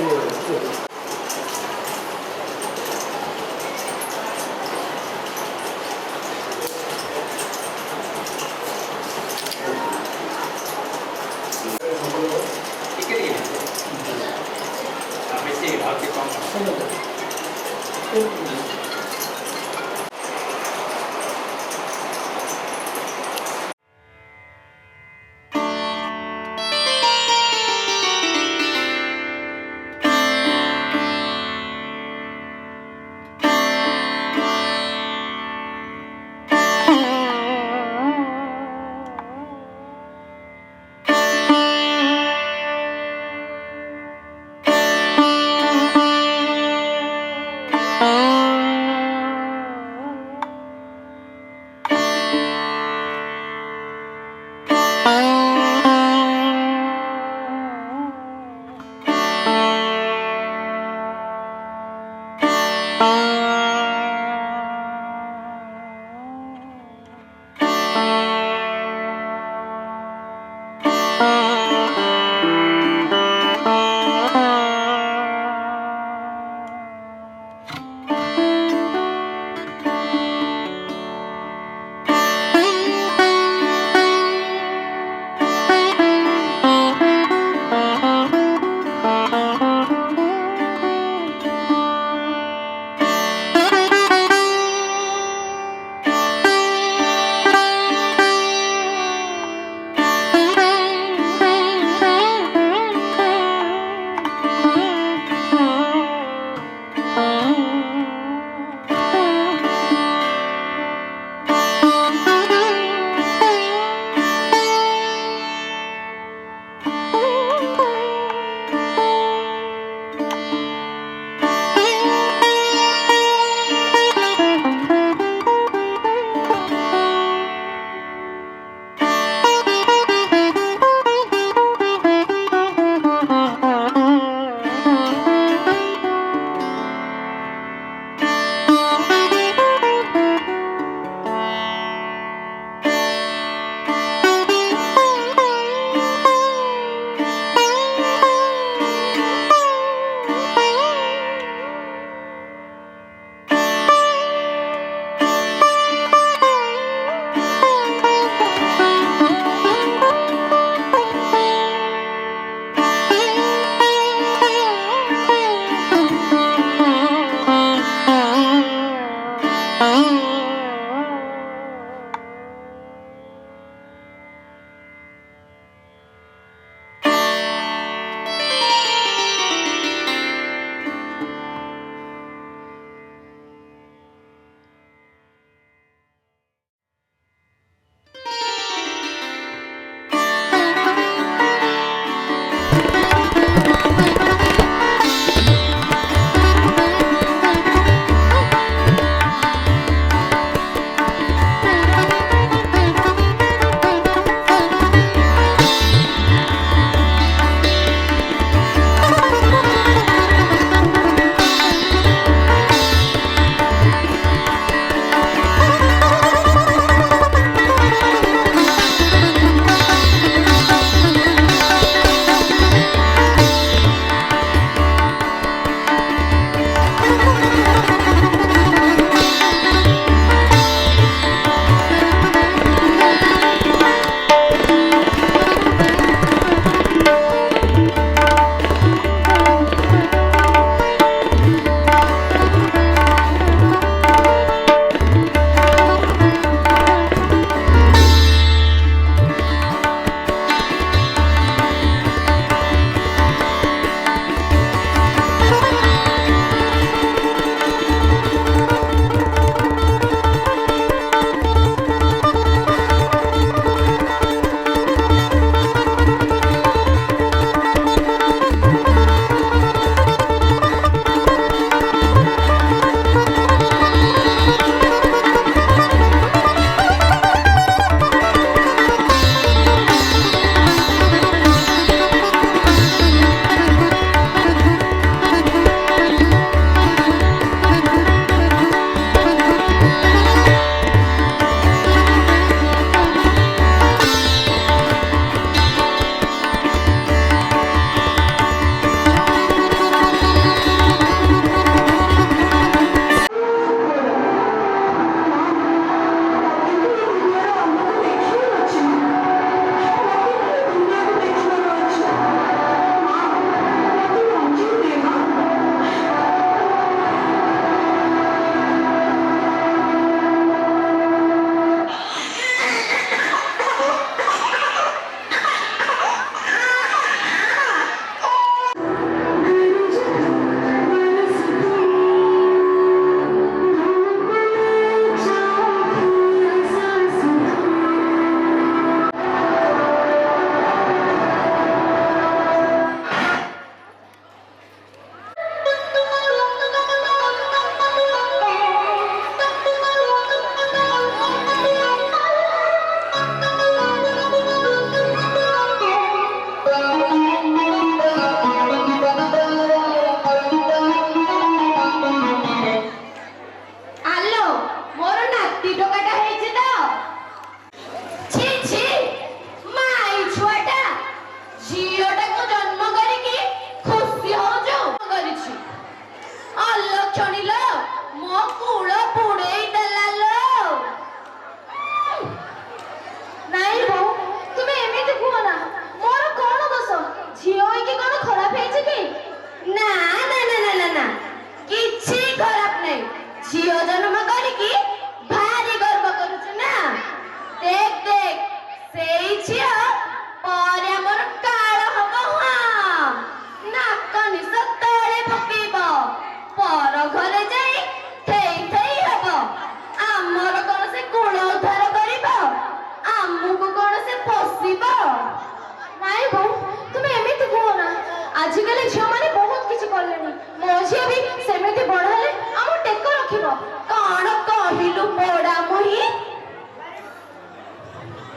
आजिकल झील मैंने बहुत किसी कले मो झी भी सेमती बढ़ाले आम टेक रखिब कौन कहलु पोड़ा मुही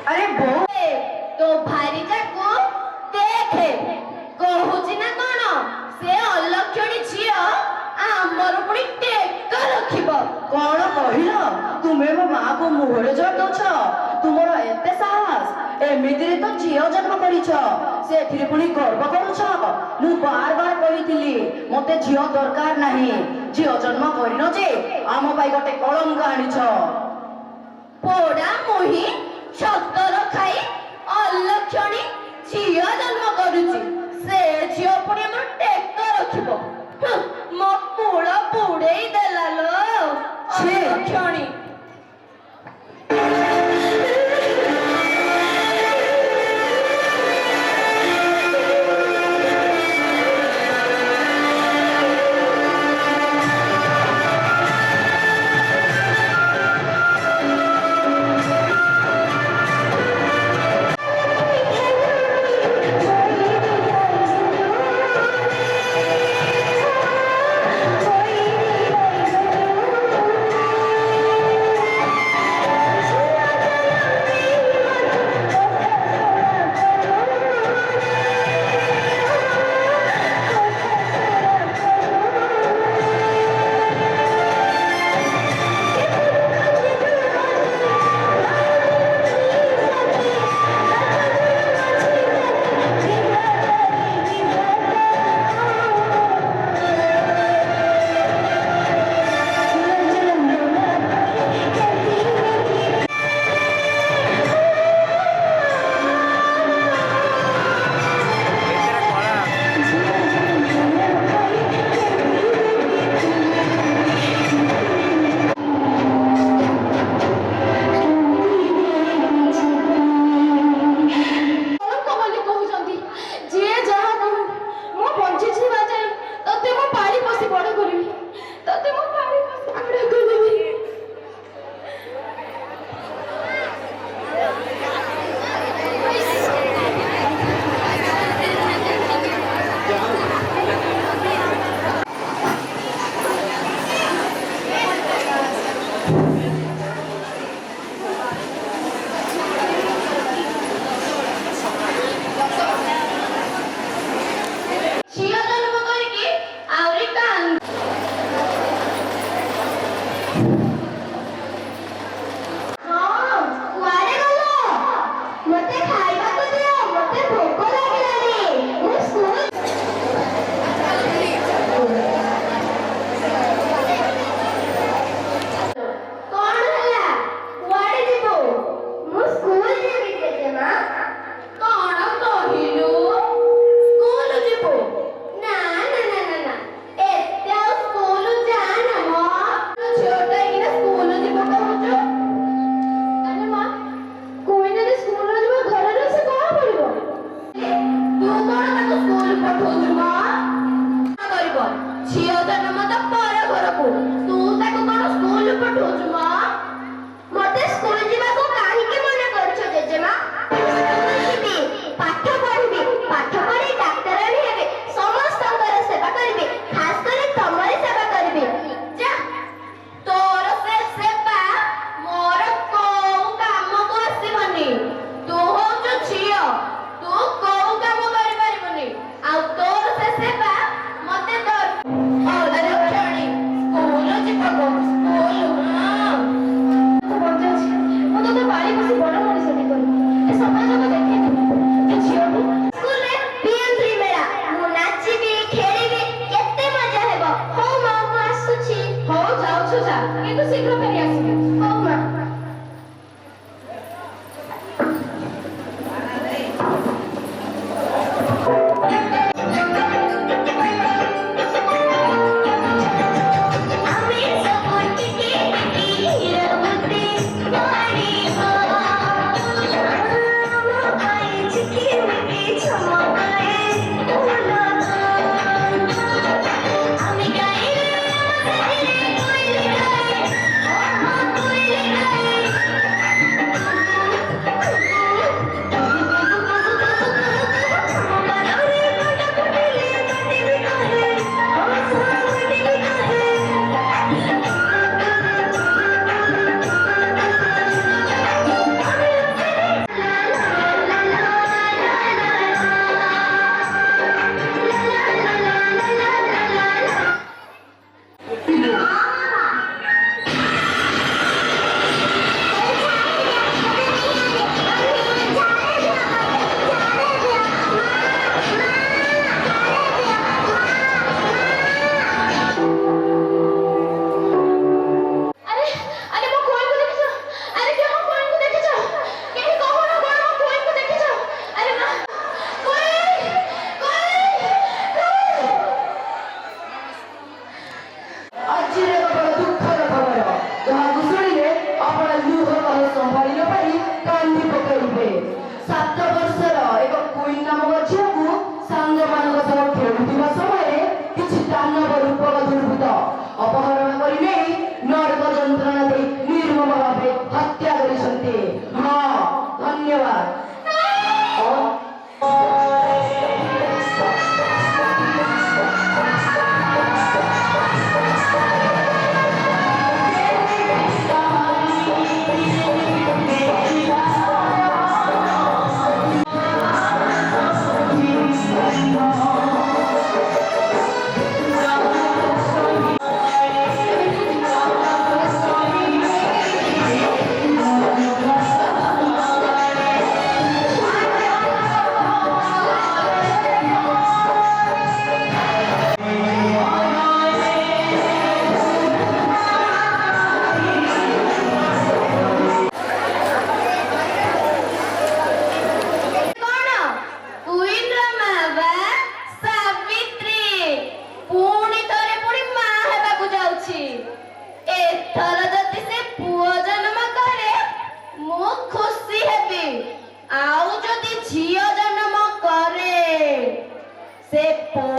अरे बो तो भारी जाको देखे कहूची ना कौन से अलक्षणी झील आमर पुणी टेक रखिब कौन कहिल तुमे मो माँ को मुहरे जोर दौछ तुमर एते साहस एमितिरे तो झील जन्म करिछ सेथिरे पुणी गर्व करुछ मु बार बार कहिथिली मते झील दरकार नाही झील जन्म करिन जे आम पाई गोटे कलंक आनिछ पोड़ा मोही छतर खाई अलक्षणी झील जन्म करुची से झील पुणी हमर टेक रखिब मो पुड़ा पुड़ेई देला लो अलक्षणी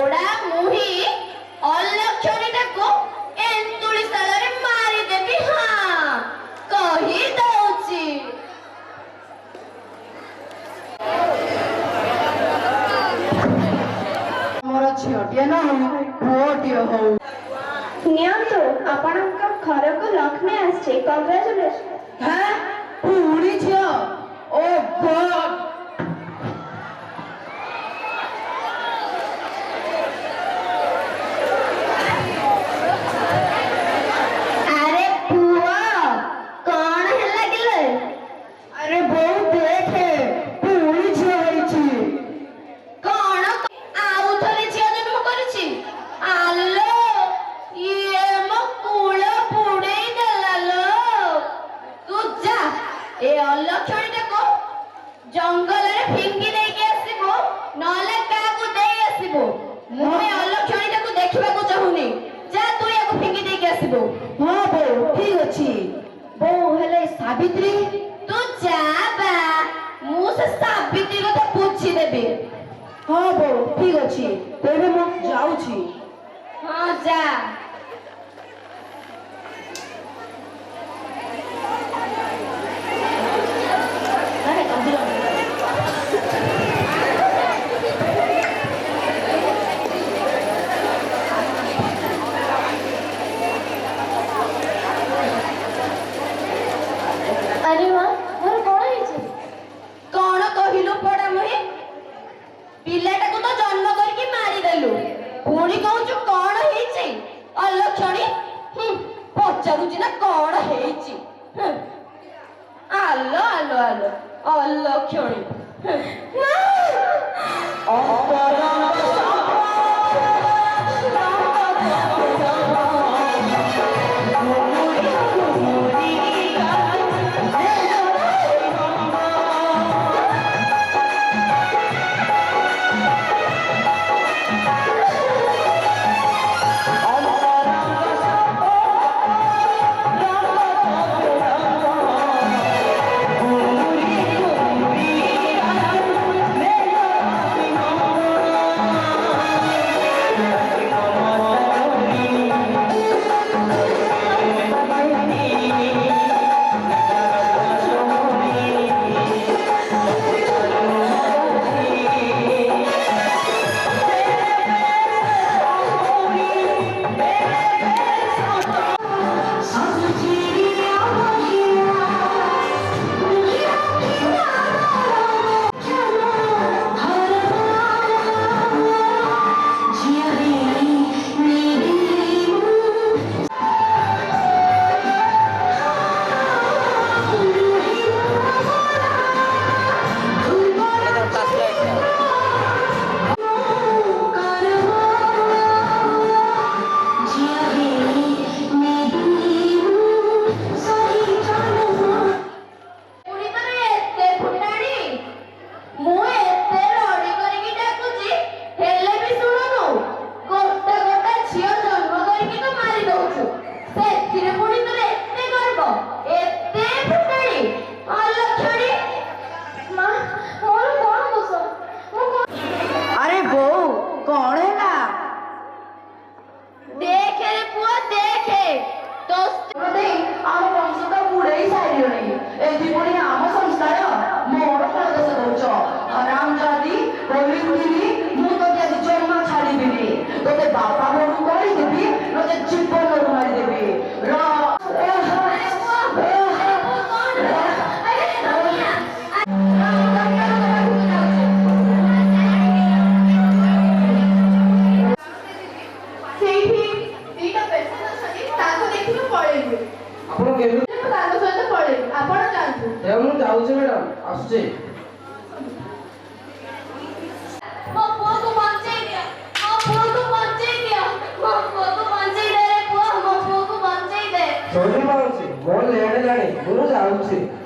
ପୋଡ଼ା ମୁହି ଅଲକ୍ଷଣୀଟାକୁ ଏନ୍ତୁଳି ଶାଳରେ ମାରିଦେବି। ହଁ କହି ଦଉଛି। ମୋର ଝିଅଟିଏ ନ ହଉ ପୁଅଟିଏ ହଉ। ନିଅନ୍ତୁ ଆପଣଙ୍କ ଘରକୁ ଲକ୍ଷ୍ମୀ ଆସିଛି। କଂଗ୍ରାଚୁଲେସନ୍। হ্যাঁ পুরি ঝিଅ ও গড। আরে পুয়া কোন হেলা গিলে? আরে বউ দেখে পুরি ঝিଅ হইছি। কোন আউ থরে ঝিଅ জন্ম করেছি? আলো ইয়ে মো কুল পুড়েই দেলালো। তু যা এ অলক্ষণীটাକୁ ଜଙ୍ଗଲରେ ଫିଙ୍ଗି ଦେଇକି ଆସିବୁ, ନହେଲେ କାହାକୁ ଦେଇ ଆସିବୁ। ମୁଁ ଏ ଅଲକ୍ଷଣୀଟାକୁ ଦେଖିବାକୁ ଚାହୁଁନି। ଯା ତୁ ୟାକୁ ଫିଙ୍ଗି ଦେଇକି ଆସିବୁ। হ্যাঁ বউ ঠিক ଅଛି। বউ ହେଲେ ସାବିତ୍ରୀ। ତୁ ଯା ବା, ମୁଁ ସେ ସାବିତ୍ରୀ କଥା ବୁଝିଦେବି। ହଁ ବଉ ଠିକ ଅଛି। ତେବେ ମୁଁ ଯାଉଛି। ହଁ ଯା। ଆରେ ମା ମୋର କଣ ହେଇଛି? କଣ କହିଲୁ ପଡା ମୁହିଁ? ପିଲାଟାକୁ ତ ଜନ୍ମ କରିକି ମାରିଦେଲୁ, ପୁଣି କହୁଛୁ କଣ ହେଇଛି? ଅଲକ୍ଷଣୀ ପଚାରୁଛି ନା କଣ ହେଇଛି? ଆଲୋ ଆଲୋ ଆଲୋ ଅଲକ୍ଷଣୀ।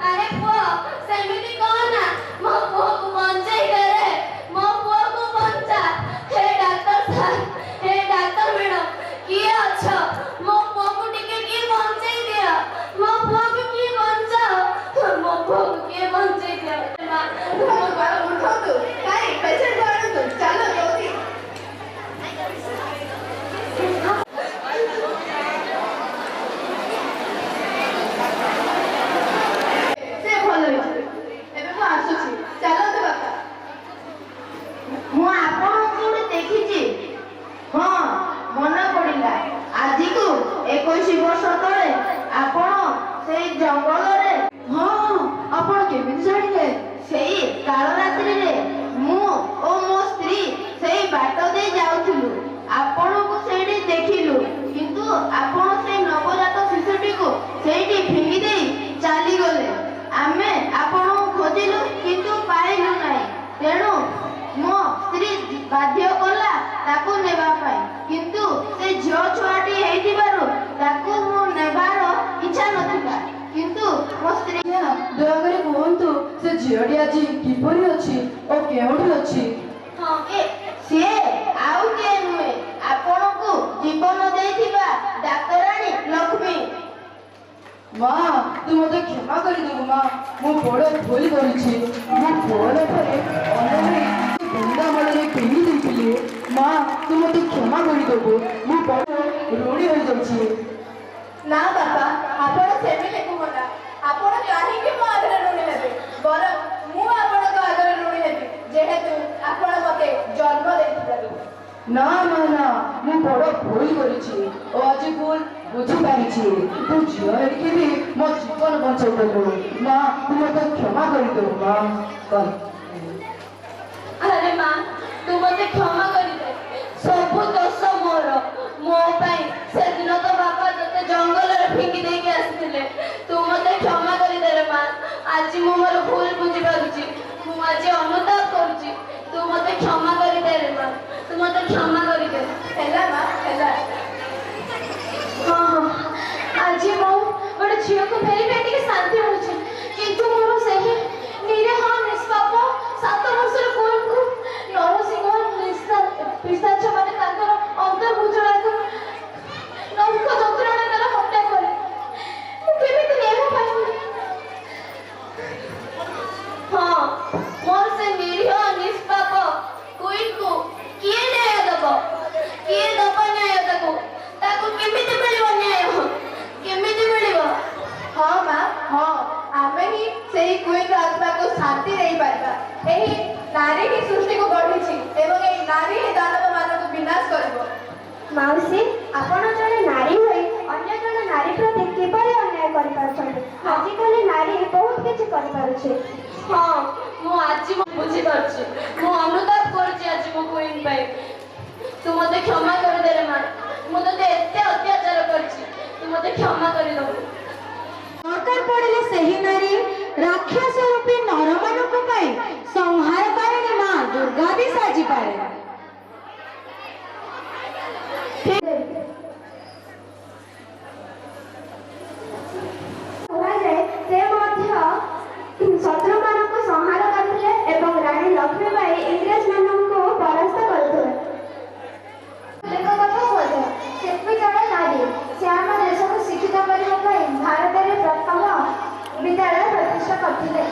ଆରେ ପୁଅ ସେମିତି କହନା, ମୋ ପୁଅକୁ ବଞ୍ଚେଇ ଦେ ରେ, ମୋ ପୁଅକୁ ବଞ୍ଚା। ହେ ଡାକ୍ତର ସାର୍, ହେ ଡାକ୍ତର ମ୍ୟାଡାମ, କିଏ ଅଛ? ମୋ ପୁଅକୁ ଟିକେ କିଏ ବଞ୍ଚେଇ ଦିଅ, ମୋ ପୁଅକୁ କିଏ ବଞ୍ଚାଅ, ମୋ ପୁଅକୁ କିଏ ବଞ୍ଚେଇ ଦିଅ। ଉଠନ୍ତୁ, କାଇଁ ପେସେଣ୍ଟ ଆଣନ୍ତୁ, ଚାଲ ଜଲ୍ଦି। ସେ ଭଲ ହେଇଛି। ଏବେ ମୁଁ ଆସୁଛି। ଚାଲନ୍ତୁ ବାପା। ମୁଁ ଆପଣଙ୍କୁ କୋଉଠି ଦେଖିଛି। ହଁ, ମନେ ପଡ଼ିଲା। ଆଜିକୁ 21 ବର୍ଷ ତଳେ ଆପଣ ସେଇ ଜଙ୍ଗଲରେ। ହଁ, ଆପଣ କେମିତି ଜାଣିଲେ? ସେଇ କାଳ ରାତ୍ରିରେ ମୁଁ ଓ ମୋ ସ୍ତ୍ରୀ ସେଇ ବାଟ ଦେଇ ଯାଉଥିଲୁ। ଆପଣଙ୍କୁ ସେଇଠି ଦେଖିଲୁ, କିନ୍ତୁ ଆପଣ ସେଇ ନବଜାତ ଶିଶୁଟିକୁ ସେଇଠି ଫିଙ୍ଗି ଦେଇ ଚାଲିଗଲେ। ଆମେ ଆପଣଙ୍କୁ ଖୋଜିଲୁ, କିନ୍ତୁ ପାଇଲୁ ନାହିଁ। ତେଣୁ ମୋ ସ୍ତ୍ରୀ ବାଧ୍ୟ କଲା ତାକୁ ନେବା ପାଇଁ, କିନ୍ତୁ ସେ ଝିଅ ଛୁଆଟି ହେଇଥିବାରୁ ତାକୁ ମୁଁ ନେବାର ଇଚ୍ଛା ନଥିଲା। କିନ୍ତୁ ମୋ ସ୍ତ୍ରୀ। ଦୟାକରି କୁହନ୍ତୁ ସେ ଝିଅଟି ଆଜି କିପରି ଅଛି ଓ କେଉଁଠି ଅଛି? ହଁ, ସିଏ ଆଉ କିଏ ନୁହେଁ, ଆପଣଙ୍କୁ ଜୀବନ ଦେଇଥିବା ଡାକ୍ତରାଣୀ ଲକ୍ଷ୍ମୀ। ମା, ତୁ ମୋତେ କ୍ଷମା କରିଦେବୁ ମା। ମୁଁ ବଡ଼ ଭୁଲ କରିଛି। ମୁଁ ଫୋନ ପରେ ଅନେକ ବୃନ୍ଦାବନରେ ଫିଙ୍ଗି ଦେଇଥିଲି। ମା, ତୁ ମୋତେ କ୍ଷମା କରିଦେବୁ। ମୁଁ ବଡ଼ ଋଣୀ ହୋଇଯାଇଛି। ନା ବାପା, ଆପଣ ସେମିତି କୁହନା। ଆପଣ କାହିଁକି ମୋ ଆଗରେ ଋଣୀ ହେବେ? ବରଂ ମୁଁ ଆପଣଙ୍କ ଆଗରେ ଋଣୀ ହେବି, ଯେହେତୁ ଆପଣ ମୋତେ ଜନ୍ମ ଦେଇଥିବାରୁ। ନା ନା ନା, ମୁଁ ବଡ଼ ଭୁଲ କରିଛି ଓ ଆଜି ଭୁଲ ବୁଝିପାରିଛି। ତୁ ଝିଅ ହେଇକି ବି ମୋ ଜୀବନ ବଞ୍ଚାଇଦେଲୁ। ମା, ତୁ ମୋତେ କ୍ଷମା କରିଦେବୁ ମା। ଆରେ ମା, ତୁ ମୋତେ କ୍ଷମା କରିଦେ। ସବୁ ଦୋଷ ମୋର। ମୋ ପାଇଁ ସେଦିନ ତ ବାପା ତତେ ଜଙ୍ଗଲରେ ଫିଙ୍ଗି ଦେଇକି ଆସିଥିଲେ। ତୁ ମୋତେ କ୍ଷମା କରିଦେରେ ମା। ଆଜି ମୁଁ ମୋର ଭୁଲ ବୁଝିପାରୁଛି। ମୁଁ ଆଜି ଅନୁତାପ କରୁଛି। ତୁ ମୋତେ କ୍ଷମା କରିଦେରେ ମା। ତୁ ମୋତେ କ୍ଷମା କରିଦେ। ହେଲା ମା, ହେଲା। ହଁ, ଆଜି ମୁଁ ଗୋଟେ ଝିଅକୁ ଫେରି ପାଇ ଟିକେ ଶାନ୍ତି ମିଳୁଛି, କିନ୍ତୁ ମୋର ସେହି ନିରୀହ ନିଷ୍ପାପ 7 ବର୍ଷର ପୁଅକୁ ନରସିଂହ ପିଶାଚ ମାନେ ତାଙ୍କର ଅନ୍ତର୍ଭୁଜଳାକୁ ନୌକ ଯନ୍ତ୍ରଣା ଦ୍ୱାରା ହତ୍ୟା କଲେ। ମୁଁ କେମିତି ନ୍ୟାୟ ପାଇବି? ହଁ, ମୋର ସେ ନିରୀହ ନିଷ୍ପାପ କୁଇନକୁ କିଏ ନ୍ୟାୟ ଦେବ? କିଏ ଦେବ ନ୍ୟାୟ ତାକୁ? ତାକୁ କେମିତି ମିଳିବ ନ୍ୟାୟ? କେମିତି ମିଳିବ? ହଁ ମା, ହଁ, ଆମେ ହିଁ ସେହି କୁଇନର ଆତ୍ମାକୁ ଶାନ୍ତି ଦେଇପାରିବା। ଏହି ନାରୀ ହିଁ ସୃଷ୍ଟିକୁ ଗଢ଼ିଛି ଏବଂ ଏହି ନାରୀ ହିଁ ଦାନବମାନଙ୍କୁ ବିନାଶ କରିବ। ମାଉସୀ, ଆପଣ ଜଣେ ନାରୀ ହୋଇ ଅନ୍ୟ ଜଣେ ନାରୀ ପ୍ରତି କିପରି ଅନ୍ୟାୟ କରିପାରୁଛନ୍ତି? ଆଜିକାଲି ନାରୀ ବହୁତ କିଛି କରିପାରୁଛି। ହଁ, ମୁଁ ଆଜି ବୁଝିପାରୁଛି। ମୁଁ ଅନୁତାପ କରୁଛି ଆଜି ମୋ କୁଇନ ପାଇଁ। ତୁ ମୋତେ କ୍ଷମା କରିଦେରେ ମା। ମୁଁ ତତେ ଏତେ ଅତ୍ୟାଚାର କରିଛି, ତୁ ମୋତେ କ୍ଷମା କରିଦେବୁ। ଦରକାର ପଡ଼ିଲେ ସେହି ନାରୀ ରାକ୍ଷସ ରୂପୀ ନରମାନଙ୍କ ପାଇଁ ସଂହାରକାରିଣୀ ମା ଦୁର୍ଗା ବି ସାଜିପାରେ। କୁହାଯାଏ ସେ ମଧ୍ୟ ଶତ୍ରୁମାନଙ୍କୁ ସଂହାର କରିଥିଲେ ଏବଂ ରାଣୀ ଲକ୍ଷ୍ମୀବାଈ ଇଂରେଜମାନଙ୍କୁ ପରାସ୍ତ କରିଥିଲେ। ସେ ବି ଜଣେ ନାରୀ। ସେ ଆମ ଦେଶକୁ ଶିକ୍ଷିତ କରିବା ପାଇଁ ଭାରତରେ ପ୍ରଥମ ବିଦ୍ୟାଳୟ ପ୍ରତିଷ୍ଠା କରିଥିଲେ।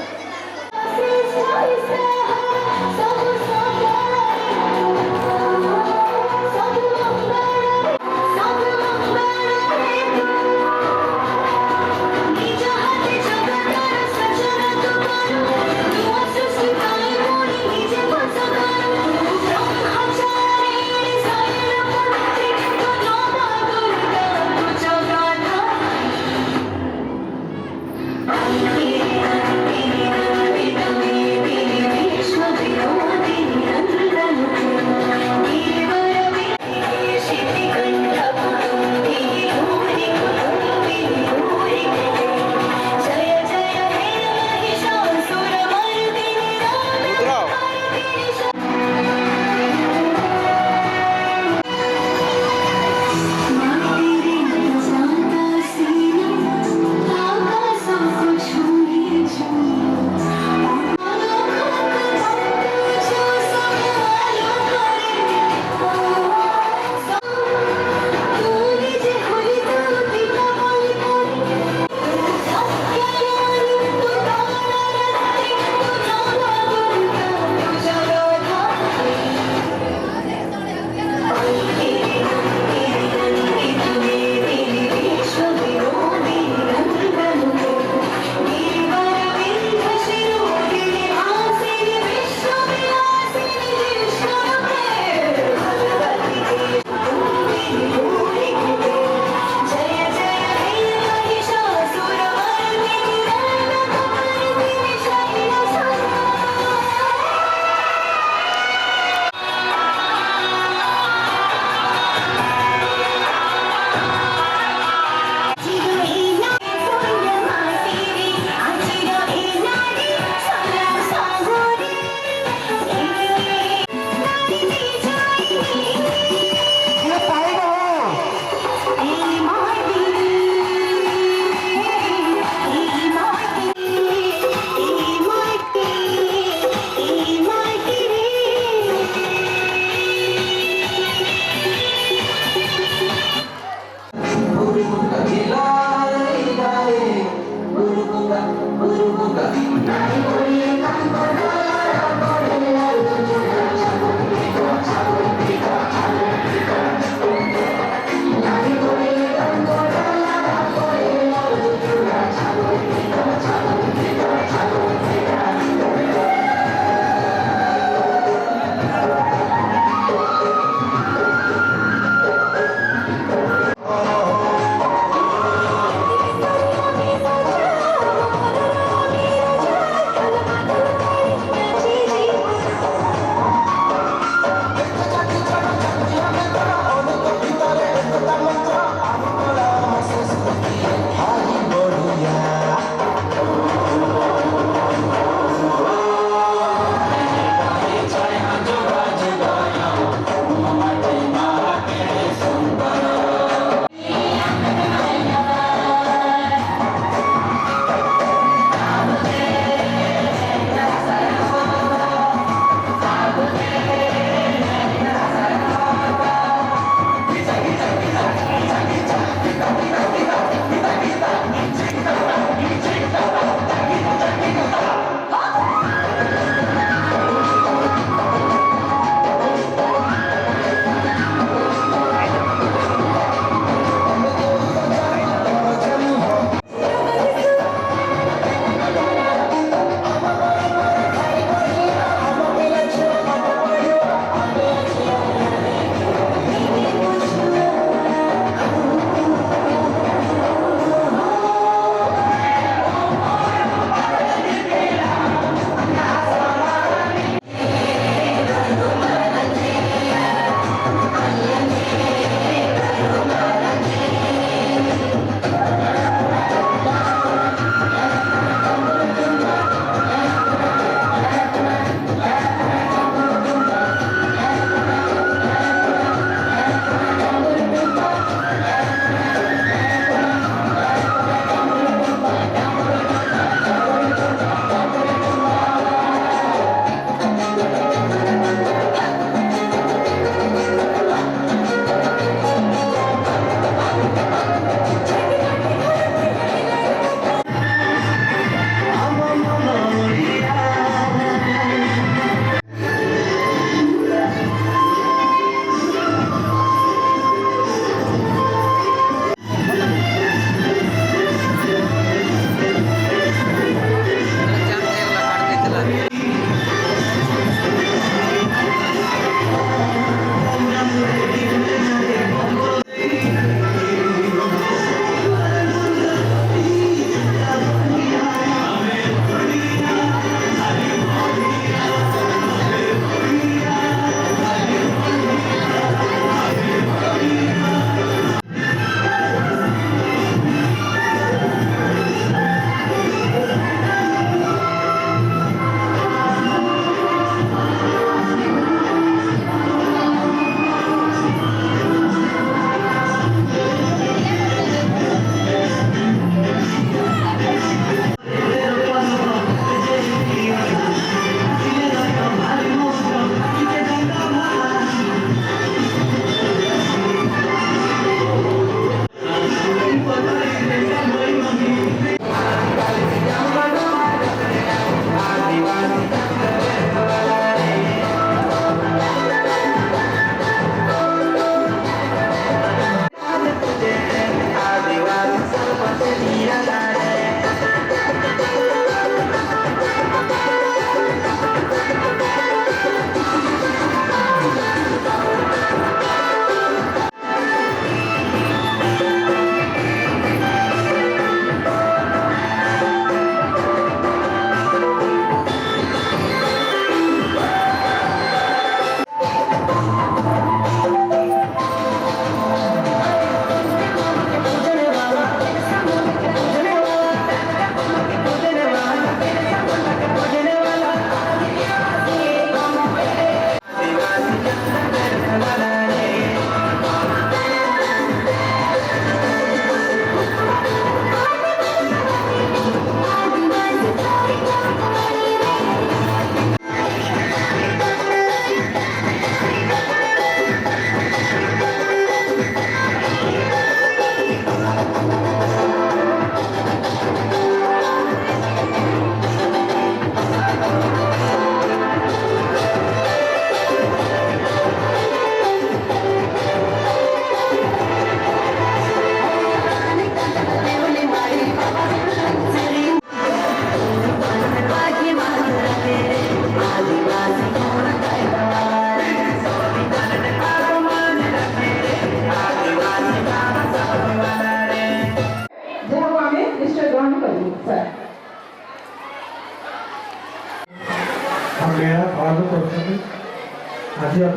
आज आप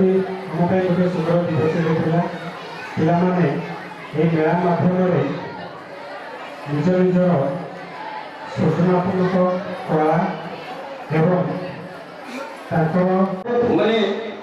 सुंदर दिवस ପିଲାମାନେ ଏହି ମେଳା ମାଧ୍ୟମରେ ନିଜ ନିଜର ସୃଜନାତ୍ମକ କଳା ଏବଂ ତାଙ୍କର ମାନେ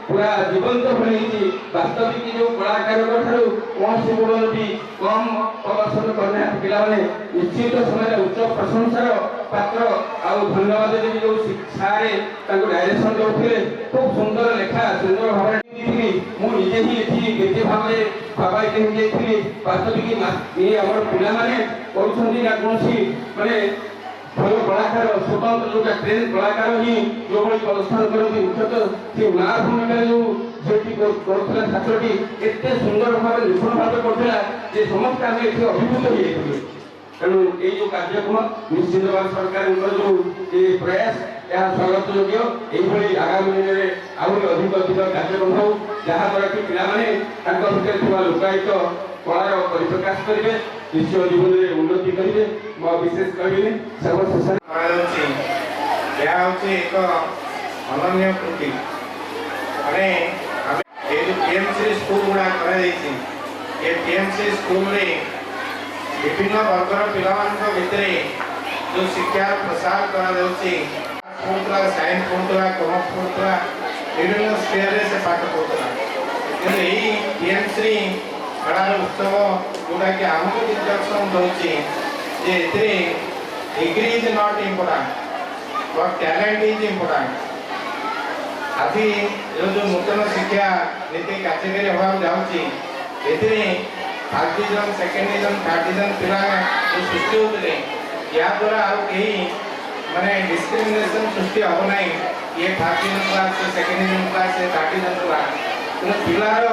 ପୁରା ଜୀବନ୍ତ ହୋଇଛି ବାସ୍ତବିକ ଯେଉଁ କଳାକାରଙ୍କ ଠାରୁ କୌଣସି ଗୁଣ ବି କମ୍ ପ୍ରଦର୍ଶନ କରିନାହାନ୍ତି ପିଲାମାନେ ନିଶ୍ଚିତ ସେମାନେ ଉଚ୍ଚ ପ୍ରଶଂସାର ପାତ୍ର ଆଉ ଧନ୍ୟବାଦ ଦେବି ଯେଉଁ ସାରେ ତାଙ୍କୁ ଡାଇରେକ୍ସନ ଦେଉଥିଲେ ଖୁବ୍ ସୁନ୍ଦର ଲେଖା ସୁନ୍ଦର ଭାବରେ ଦେଇଥିଲି ମୁଁ ନିଜେ ହିଁ ଏଠି କେତେ ଭାବରେ ପ୍ରଭାବିତ ହୋଇଯାଇଥିଲି ବାସ୍ତବିକ ଇଏ ଆମର ପିଲାମାନେ କରୁଛନ୍ତି ନା କୌଣସି ମାନେ ଭଲ କଳାକାର ସ୍ୱତନ୍ତ୍ର ଯୋଉଟା ଟ୍ରେନ୍ କଳାକାର ହିଁ ଯୋଉଭଳି ପ୍ରଦର୍ଶନ କରନ୍ତି ମୁଖ୍ୟତଃ ସେ ମା ଭୂମିକାରେ ଯୋଉ ଝିଅଟି କରୁଥିଲା ଛାତ୍ରଟି ଏତେ ସୁନ୍ଦର ଭାବରେ ନିପୁଣ ଭାବରେ କରୁଥିଲା ଯେ ସମସ୍ତେ ଆମେ ଏଠି ଅଭିଭୂତ ହେଇଯାଇଥିଲୁ। ତେଣୁ ଏଇ ଯୋଉ କାର୍ଯ୍ୟକ୍ରମ ନିଶ୍ଚିତ ଭାବେ ସରକାରଙ୍କର ଯୋଉ ଏ ପ୍ରୟାସ ଏହା ସ୍ୱାଗତ ଯୋଗ୍ୟ। ଏଇଭଳି ଆଗାମୀ ଦିନରେ ଆହୁରି ଅଧିକ କାର୍ଯ୍ୟକ୍ରମ ହଉ ଯାହାଦ୍ୱାରା କି ପିଲାମାନେ ତାଙ୍କ ଭିତରେ ଥିବା ଲୁକାୟିତ କଳାର ପରିପ୍ରକାଶ କରିବେ ନିଶ୍ଚୟ ଜୀବନରେ ଉନ୍ନତି କରିବେ। ମୁଁ ବିଶେଷ କହିବିନି ସର୍ବଶେଷରେ କରାଯାଉଛି ଏହା ହେଉଛି ଏକ ଅନନ୍ୟ କୃତି। ମାନେ ଆମେ ଏ ଯେଉଁ PMC ସ୍କୁଲ ଗୁଡ଼ା କରାଯାଇଛି ଏ PMC ସ୍କୁଲରେ ବିଭିନ୍ନ ବର୍ଗର ପିଲାମାନଙ୍କ ଭିତରେ ଯେଉଁ ଶିକ୍ଷାର ପ୍ରସାର କରାଯାଉଛି ପଢ଼ୁଥିଲା ସାଇନ୍ସ ପଢ଼ୁଥିଲା କମର୍ସ ପଢ଼ୁଥିଲା ବିଭିନ୍ନ ସ୍ପେୟାରରେ ସେ ପାଠ ପଢ଼ୁଥିଲା କିନ୍ତୁ ଏଇ PMC ଖେଳାର ଉତ୍ସବ ଯେଉଁଟାକି ଆମକୁ ଦିଗ୍ଦର୍ଶନ ଦେଉଛି ଯେ ଏଥିରେ degree is not important but talent is important. आज जो नूतन शिक्षा नीति कार्यकारी होगा जाऊँगी first division second division third division पिला जो सृष्टि होते या द्वारा आई माने डिस्क्रिमिनेशन सृष्टि हम ना ये first division class second division class third division class तेना पिलार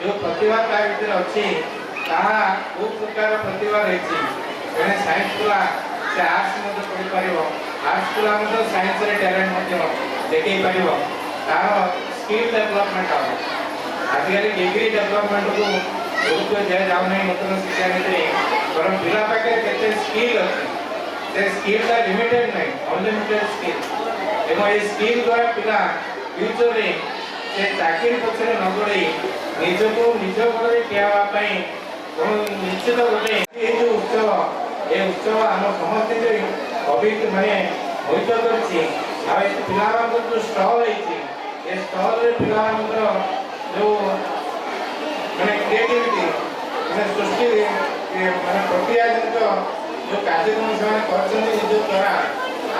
जो प्रतिभा ता भीतर अच्छी बहुत प्रकार प्रतिभा रही साइंस पिला से आर्ट्स पढ़ी पार आर्ट्स पिला साइंस टैलेंट देखे पार तार स्किल डेवलपमेंट हम आजिकल डिग्री डेवलपमेंट को गुरुत्व दिया जाऊना नूतन शिक्षा नीति बरं पिला पाखे के स्किल अच्छे से स्किल लिमिटेड नहीं अनलिमिटेड स्किल एवं ये स्किल द्वारा पिला फ्यूचर में से चाकरी पक्षर न गोड़े निजको निज गोड़े ठियावाई निश्चित गोटे ये जो उत्सव ये उत्सव आम समस्त पवित्र माने पवित्र करछि आ पिला जो स्टॉल है ये स्टॉल रे पिला जो माने क्रिएटिविटी माने सृष्टि माने प्रक्रिया जनित जो कार्यक्रम से करछन्ती निज द्वारा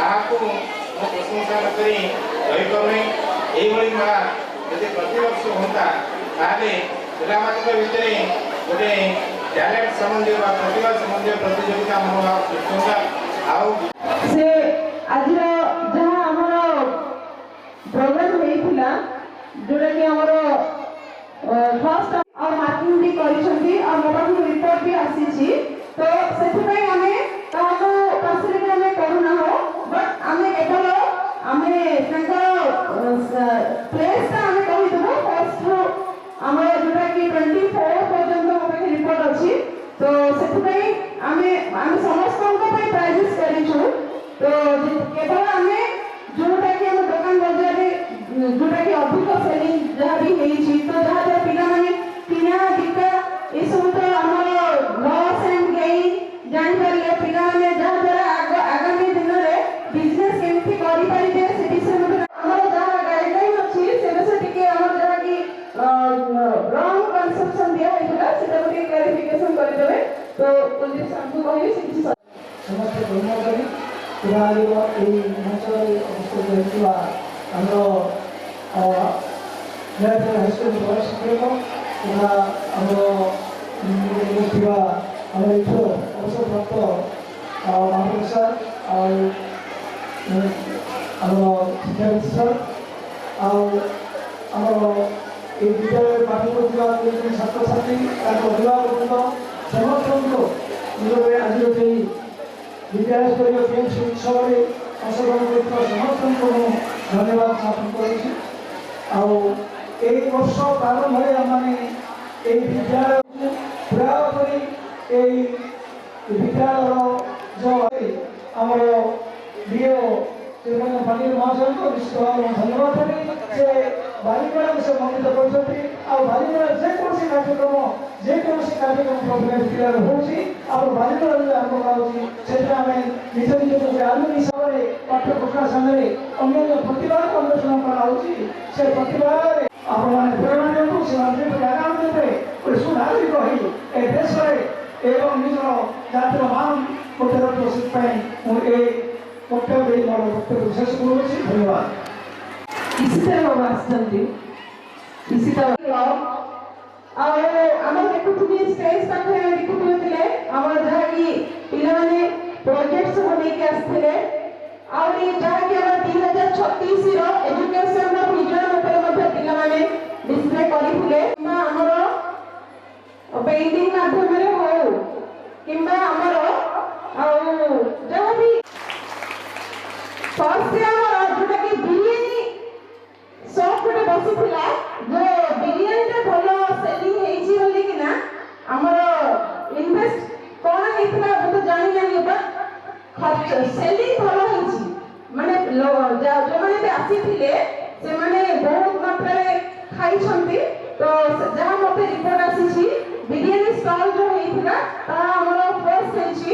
आहाकु मो प्रशंसा करी रही पारे एभली मेला यदि प्रतिवर्ष होता ताले पिलाମାନଙ୍କ ଭିତରେ गोटे टैलेंट संबंधी प्रतिभा संबंधी प्रतियोगिता मनोभाव सृष्टि होता आउ से आज जहाँ आमर प्रोग्राम होता जोटा कि आमर फर्स्ट और मार्किंग भी करिसेंती और मोबाइल रिपोर्ट भी आसीची तो सेथिपई हमें ताको फैसिलिटी हमें करूना हो बट हमें केवल हमें ताको प्लेस ता हमें कहि देबो फर्स्ट आमर जोटा कि 24 पर्यंत मोबाइल रिपोर्ट अछि तो सेथिपई हमें समस्त को प्राइजेस करिछु तो केवल हमें जोटा कि हम दुकान बाजार रे जोटा कि अधिक सेलिंग जहाँ भी होइछि तो जहाँ जहाँ पिला माने किना बिका ए सब तो हमर लॉस एंड गेन जानि पारिले पिला माने जहाँ जहाँ आगामी दिन रे बिजनेस केमथि करि पारिबे से विषय में हमर जहाँ गाइडलाइन अछि से टिके हमर जहाँ कि रॉन्ग कंसेप्शन दिया होइला सेटा टिके क्लैरिफिकेशन करि देबे तो कुलदीप साहब को कहिबे से किछि समस्त कर्मचारी पुरानी मंचर अवस्थित होता नेशनल हाईस्कूल बड़ शिक्षक तथा अवसरप्राप्त महाप्रभु सर शिक्षाविद सर विद्यालय पाठ पढ़ुवा छात्र छात्री अभिभावक समस्त आज विद्यालय स्तरीय PMC उत्सव में अंशग्रहण कर समस्त धन्यवाद ज्ञापन करुँच वर्ष प्रारंभ आम विद्यालय पूरापूरी विद्यालय जो आमर डीओ पाटिल महाशय को निश्चित भाव धन्यवाद देवी से बालीमेला विषय मंडित कर बालीमेला जेकोसी कार्यक्रम ଟ୍ରାଫିକ ପ୍ରୋବ୍ଲେମ କ୍ଲିୟର ହେଉଛି ଆଉ ବାଲିଗୁଡ଼ାରୁ ଆରମ୍ଭ କରାଯାଉଛି। ସେଥିରେ ଆମେ ନିଜ ନିଜ ଗୋଟେ ଆଲୁମି ହିସାବରେ ପାଠ ପଢ଼ା ସାଙ୍ଗରେ ଅନ୍ୟାନ୍ୟ ପ୍ରତିଭା ପ୍ରଦର୍ଶନ କରାଯାଉଛି। ସେ ପ୍ରତିଭାରେ ଆପଣମାନେ ପ୍ରେରଣା ଦିଅନ୍ତୁ, ସେମାନେ ଆଗାମୀ ଦିନରେ ଗୋଟେ ସୁନାଗରିକ ହୋଇ ଏ ଦେଶରେ ଏବଂ ନିଜର ଜାତିର ମାନ ଗୋଟେ ରଖିବ। ସେଥିପାଇଁ ମୁଁ ଏ ବକ୍ତବ୍ୟ ଦେଇ ମୋର ବକ୍ତବ୍ୟ ଶେଷ କରୁଅଛି। ଧନ୍ୟବାଦ। ଇସିତା ବାବୁ ଆସିଛନ୍ତି। ଇସିତା ଆଉ ଆମର ଦେଖୁଥିବି ଷ୍ଟେଜ ପାଖରେ ଦେଖୁଥିଲେ ଆମର ଯାହାକି ପିଲାମାନେ ପ୍ରୋଜେକ୍ଟ ସବୁ ନେଇକି ଆସିଥିଲେ। ଆହୁରି ଯାହାକି ଆମର 2036ର ଏଜୁକେସନର ଭିଜନ ଉପରେ ମଧ୍ୟ ପିଲାମାନେ ଡିସପ୍ଲେ କରିଥିଲେ। ଆମର ପେଣ୍ଟିଂ ମାଧ୍ୟମରେ ହଉ କିମ୍ବା ଆମର ଆଉ ଯାହାବି ଫାର୍ଷ୍ଟ ଆମର ଯୋଉଟାକି ବିରିୟାନୀ ସପ୍ ଗୋଟେ ବସିଥିଲା, ଯେ ବିରିୟାନୀଟା ଭଲ ସେଲିଂ ହେଇଛି ବୋଲିକିନା ଆମର ଇନଭେଷ୍ଟ କ'ଣ ହେଇଥିଲା ମୁଁ ତ ଜାଣିନାହିଁ, ବଟ୍ ଖର୍ଚ୍ଚ ସେଲିଂ ଭଲ ହେଇଛି। ମାନେ ଯେଉଁମାନେ ବି ଆସିଥିଲେ ସେମାନେ ବହୁତ ମାତ୍ରାରେ ଖାଇଛନ୍ତି। ତ ଯାହା ମୋତେ ରିପୋର୍ଟ ଆସିଛି ବିରିୟାନୀ ଷ୍ଟଲ୍ ଯେଉଁ ହେଇଥିଲା ତାହା ଆମର ଫାର୍ଷ୍ଟ ହେଇଛି।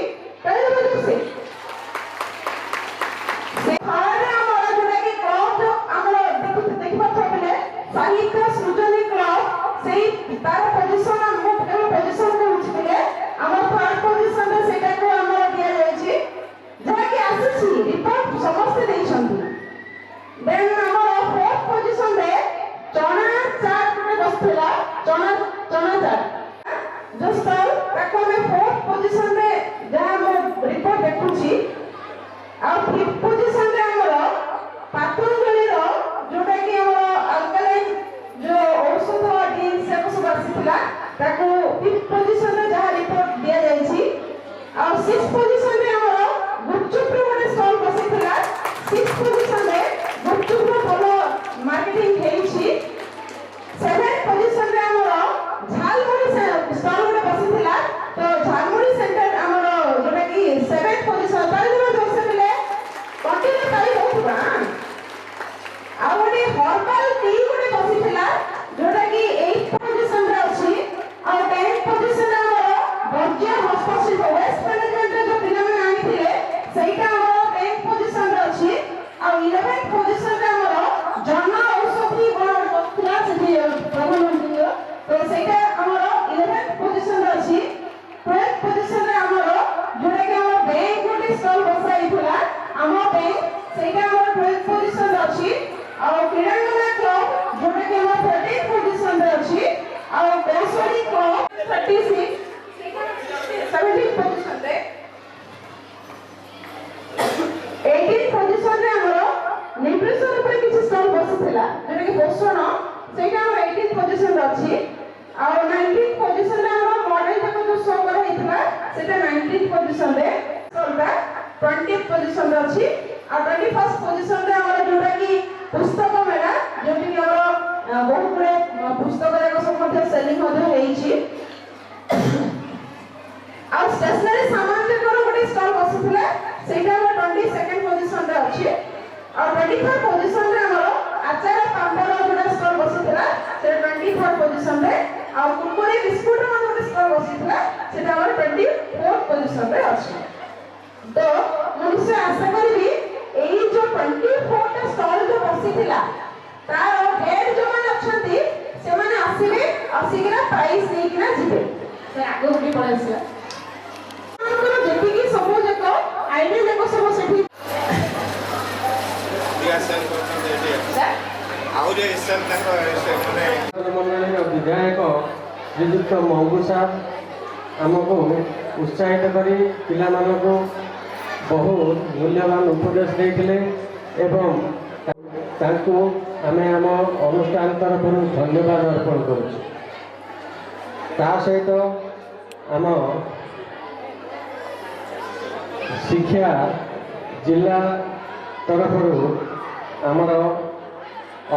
ସେ ଆମର ଯୋଉଟାକି କ୍ଲବ୍ ଆମର ଦେଖିପାରୁଥିଲେ ସାହିତ୍ୟ ସୃଜନୀ କ୍ଲବ୍, ସେଇ ତାର ପୋଜିସନ ମୁଁ କେବଳ ପୋଜିସନ କହୁଛି ବୋଲେ ଆମର ଥାର୍ଡ ପୋଜିସନରେ ସେଇଟାକୁ ଆମର ଦିଆଯାଇଛି, ଯାହାକି ଆସିଛି ରିପୋର୍ଟ ସମସ୍ତେ ଦେଇଛନ୍ତି। ଦେନ୍ ଆମର ଫୋର୍ଥ ପୋଜିସନରେ ଚଣା ଚାଟ୍ ଗୋଟେ ବସିଥିଲା, ଚଣା ଚାଟ୍ ଯୋଉ ଷ୍ଟଲ୍ ତାକୁ ଆମେ ଫୋର୍ଥ ପୋଜିସନରେ ଯାହା ମୁଁ ରିପୋର୍ଟ ଦେଖୁଛି। ଆଉ ଫିଫ୍ଥ ପୋଜିସନରେ ଆମର ପାତଞ୍ଜଳିର ଯୋଉଟାକି ଆମର ଆଲକାଲାଇନ୍ ଯୋଉ ଔଷଧ ଡ୍ରିଙ୍କ୍ ସେଗୁଡ଼ା ସବୁ ଆସିଥିଲା, ତାକୁ ଫିଫ୍ଥ ପୋଜିସନରେ ଯାହା ରିପୋର୍ଟ ଦିଆଯାଇଛି। ଆଉ ସିକ୍ସ ପୋଜିସନରେ ଆମର ଗୁପଚୁପ୍ର ଗୋଟେ ଷ୍ଟଲ୍ ବସିଥିଲା। ସିକ୍ସ ପୋଜିସନରେ ଗୁପଚୁପ୍ର ଭଲ ମାର୍କେଟିଂ ହେଇଛି। ସେଭେନ୍ଥ ପୋଜିସନରେ ଆମର ଝାଲମୁଢ଼ି ଷ୍ଟଲ୍ ଗୋଟେ ବସିଥିଲା। ତ ଝାଲମୁଢ଼ି ସେଣ୍ଟର ଆମର ଯୋଉଟାକି ସେଭେନ୍ଥ ପୋଜିସନ କଣ୍ଟିନ୍ୟୁ କରି ହେଉଥିବା। ଆଉ ଗୋଟେ ହର୍ବାଲ ଟି ଗୋଟେ ବସିଥିଲା ଯୋଉଟାକି 8th ପୋଜିସନରେ ଅଛି। ଆଉ 10th ପୋଜିସନରେ ଆମର ବର୍ଜ୍ୟ ହସ୍ତଶିଳ୍ପ ୱେଷ୍ଟ ମ୍ୟାନେଜମେଣ୍ଟର ଯୋଉ ପିଲାମାନେ ଆଣିଥିଲେ ସେଇଟା ଆମର 10th ପୋଜିସନରେ ଅଛି। ଆଉ 11th ପୋଜିସନରେ ଆମର ଜନ ଔଷଧି ଗୁଣ ବସିଥିଲା ସେଠି ପ୍ରଧାନମନ୍ତ୍ରୀଙ୍କ, ତ ସେଇଟା ଆମର 11th ପୋଜିସନରେ ଅଛି। 12th ପୋଜିସନରେ ଆମର ଯୋଉଟାକି ଆମର ବ୍ୟାଙ୍କ ଗୋଟେ ଷ୍ଟଲ୍ ବସା ହେଇଥିଲା, ଆମ ବ୍ୟାଙ୍କ ସେଇଟା ଆମର 12th ପୋଜିସନରେ ଅଛି। ଆଉ କ୍ରୀଡ଼ାଙ୍ଗନା କ୍ଲବ୍ ଯୋଉଟାକି ଆମର 13th ପୋଜିସନରେ ଅଛି। ଆଉ କୌଶଳୀ କ୍ଲବ୍ 36 17th ପୋଜିସନରେ। 18th ପୋଜିସନରେ ଆମର ନ୍ୟୁଟ୍ରିସନ ଉପରେ କିଛି ଷ୍ଟଲ୍ ବସିଥିଲା ଯୋଉଟାକି ପୋଷଣ, ସେଇଟା ଆମର 18th ପୋଜିସନରେ ଅଛି। ଆଉ 19th ପୋଜିସନରେ ଆମର ମଡେଲ ଯାକ ଯୋଉ ଶୋ କରାହେଇଥିଲା ସେଇଟା 19th ପୋଜିସନରେ ଷ୍ଟଲ୍ଟା 20th ପୋଜିସନରେ ଅଛି। ଆଉ 21st ପୋଜିସନରେ ଆମର ଯୋଉଟାକି ପୁସ୍ତକ ମେଳା, ଯୋଉଟାକି ଆମର ବହୁତ ଗୁଡ଼େ ପୁସ୍ତକ ଯାକ ସବୁ ମଧ୍ୟ ସେଲିଂ ମଧ୍ୟ ହେଇଛି। ଆଉ ଷ୍ଟେସନାରୀ ସାମାନ ଯାକର ଗୋଟେ ଷ୍ଟଲ୍ ବସିଥିଲା, ସେଇଟା ଆମର 22nd ପୋଜିସନରେ ଅଛି। ଆଉ 23rd ପୋଜିସନରେ ଆମର ଆଚାର ପାମ୍ପଡ଼ ଯୋଉଟା ଷ୍ଟଲ୍ ବସିଥିଲା ସେଇଟା 23rd ପୋଜିସନରେ। ଆଉ କୁରକୁରି ବିସ୍କୁଟର ମଧ୍ୟ ଗୋଟେ ଷ୍ଟଲ୍ ବସିଥିଲା, ସେଇଟା ଆମର 24th ପୋଜିସନରେ ଅଛି। ତ ମୁଁ ନିଶ୍ଚୟ ଆଶା କରିବି ଏଇ ଯୋଉ 24ଟା ଷ୍ଟଲ୍ ଯୋଉ ବସିଥିଲା ତାର ହେଡ୍ ଯୋଉମାନେ ଅଛନ୍ତି ସେମାନେ ଆସିବେ, ଆସିକିନା ପ୍ରାଇସ୍ ନେଇକିନା ଯିବେ। ଆଗକୁ ଟିକେ ପଳେଇ ଆସିବା। ଯେତିକି ସବୁ ଯାକ ଆଇଡିଆ ଯାକ ସବୁ ସେଠି ମଣ୍ଡଳୀର ବିଧାୟକ ଶ୍ରୀଯୁକ୍ତ ମଙ୍ଗୁ ସାର୍ ଆମକୁ ଉତ୍ସାହିତ କରି ପିଲାମାନଙ୍କୁ ବହୁତ ମୂଲ୍ୟବାନ ଉପଦେଶ ଦେଇଥିଲେ ଏବଂ ତାଙ୍କୁ ଆମେ ଆମ ଅନୁଷ୍ଠାନ ତରଫରୁ ଧନ୍ୟବାଦ ଅର୍ପଣ କରୁଛୁ। ତା ସହିତ ଆମ ଶିକ୍ଷା ଜିଲ୍ଲା ତରଫରୁ ଆମର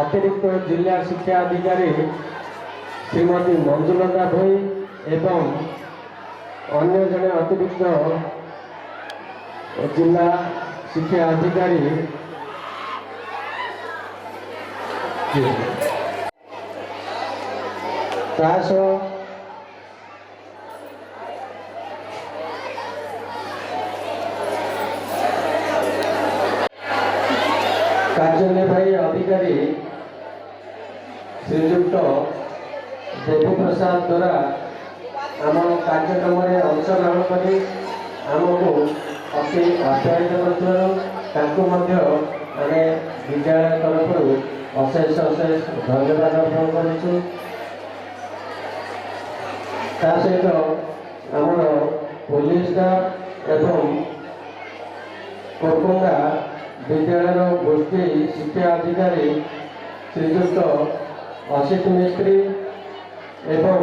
ଅତିରିକ୍ତ ଜିଲ୍ଲା ଶିକ୍ଷା ଅଧିକାରୀ ଶ୍ରୀମତୀ ମଞ୍ଜୁଲତା ଭୋଇ ଏବଂ ଅନ୍ୟ ଜଣେ ଅତିରିକ୍ତ ଜିଲ୍ଲା ଶିକ୍ଷା ଅଧିକାରୀ ତା ସହ अधिकारी श्रीजुक्त देवी प्रसाद द्वारा आम कार्यक्रम में अंशग्रहण कर आमको अति आप्यायित कर विद्यालय तरफ अशेष अशेष धन्यवाद अर्पण करूँ। ता सहित आमर पुलिस स्टाफ एवं कोरकुंडा विद्यालय गोष्ठी शिक्षा अधिकारी श्रीजुक्त असित मिस्त्री एवं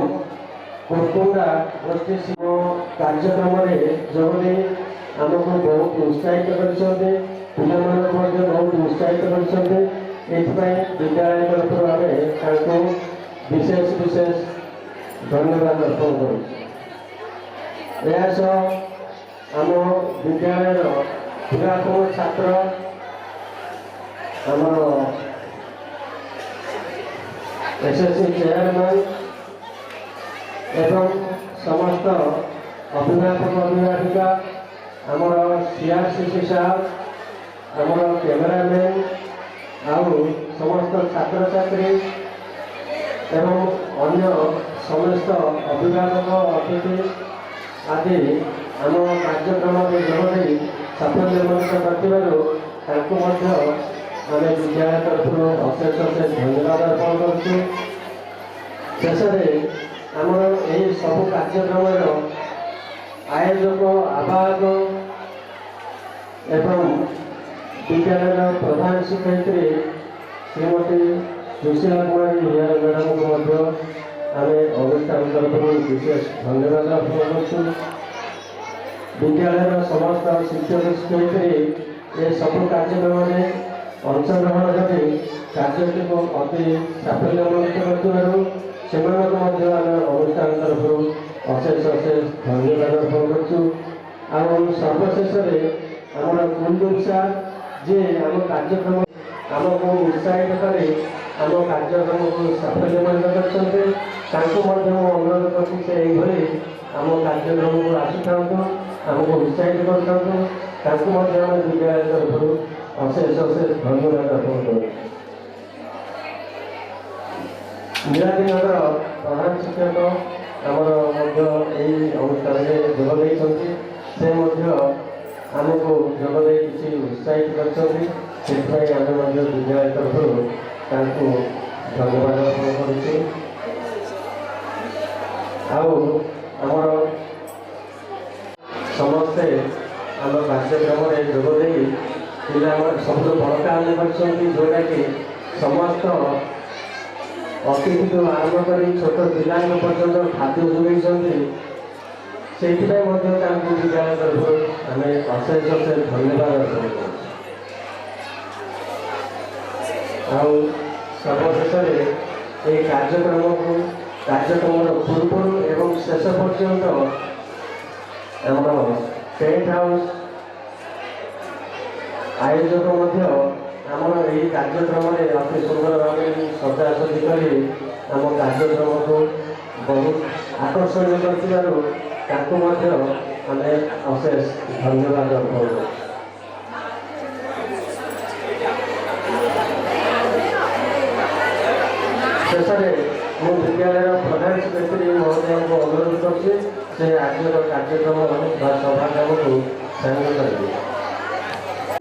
कोरकुंडा गोष्ठी कार्यक्रम में जोगदे आमको बहुत उत्साहित कर बहुत उत्साहित कर विद्यालय तरफ आम विशेष विशेष धन्यवाद अर्पण करूँ। आम विद्यालय पुरातन छात्र आमर एसएससी चेयरमैन एवं समस्त अभिभावक अभिभाविका आमर सीआरसीसी साहब आमर कैमेरामैन आउ समस्त छात्र छात्री एवं अन्य समस्त अभिभावक अतिथि आदि आम कार्यक्रम में जोगदे साफल्यमंडित आम विद्यालय तरफ अशेष अशेष धन्यवाद अर्पण करुँ। शेष आमर यही सब कार्यक्रम आयोजक आवाहक एवं विद्यालय प्रधान शिक्षयित्री श्रीमती सुशीला कुमारी हियार मैडम को आम अनुष्ठान तरफ विशेष धन्यवाद अर्पण करूँ। विद्यालय समस्त शिक्षक शिक्षयित्री ये सब कार्यक्रम में अंशग्रहण कर कार्य को अति साफल्यमंडित कर अनुष्ठान तरफ अशेष अशेष धन्यवाद अर्पण करूँ। सर्वशेष आम कुलदीप सार जी आम कार्यक्रम आमको उत्साहित कर आम कार्यक्रम को साफल्यमंडित कर अनुरोध करती से आम कार्यक्रम को आसी था आमको उत्साहित कर विद्यालय तरफ अशेष अशेष धन्यवाद अर्पण करूँ। नीलाद्रीनगर प्रधान शिक्षक आमर यही अनुष्ठान में जोग से आमको जोगदे किसी उत्साहित कर विद्यालय तरफ धन्यवाद अर्पण कर समस्ते आम कार्यक्रम में जोगदे पिला सब बड़ काम जोटा कि समस्त अतिथि आरम्भ कर छोट पिला पर्यटन खाद्य जोगे से विद्यालय तरफ आम अशेष अशेष धन्यवाद अर्पण कर सर्वशेष ये कार्यक्रम पूर्व एवं शेष पर्यंत आम टेंट हाउस आयोजक आमर यही कार्यक्रम में अति सुंदर भाव सजासजी कर आम कार्यक्रम को बहुत आकर्षणीय कर अशेष धन्यवाद अर्पण कर शेष मु विद्यालय प्रधान सेक्रेटरी महोदय को अनुरोध कर आज कार्यक्रम सभा काम को साइन करेंगे।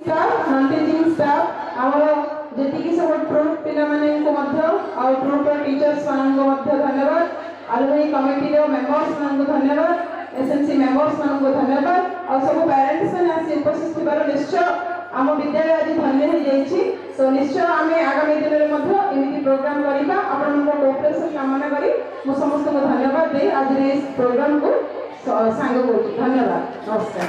नॉन टीचिंग स्टाफ आमर जी सब ट्रुप पिला ट्रुप टीचर्स धन्यवाद अलुमिनी कमिटी मेंबर्स धन्यवाद एसएनसी मेंबर्स धन्यवाद और सब पेरेंट्स मैंने उपस्थित थी निश्चय आम विद्यालय आज धन्य हो जाइए। तो निश्चय आम आगामी दिन में प्रोग्राम करवा आपण कोऑपरेशन कामना करी समस्त को धन्यवाद दे आज प्रोग्राम को सांग कर धन्यवाद नमस्कार।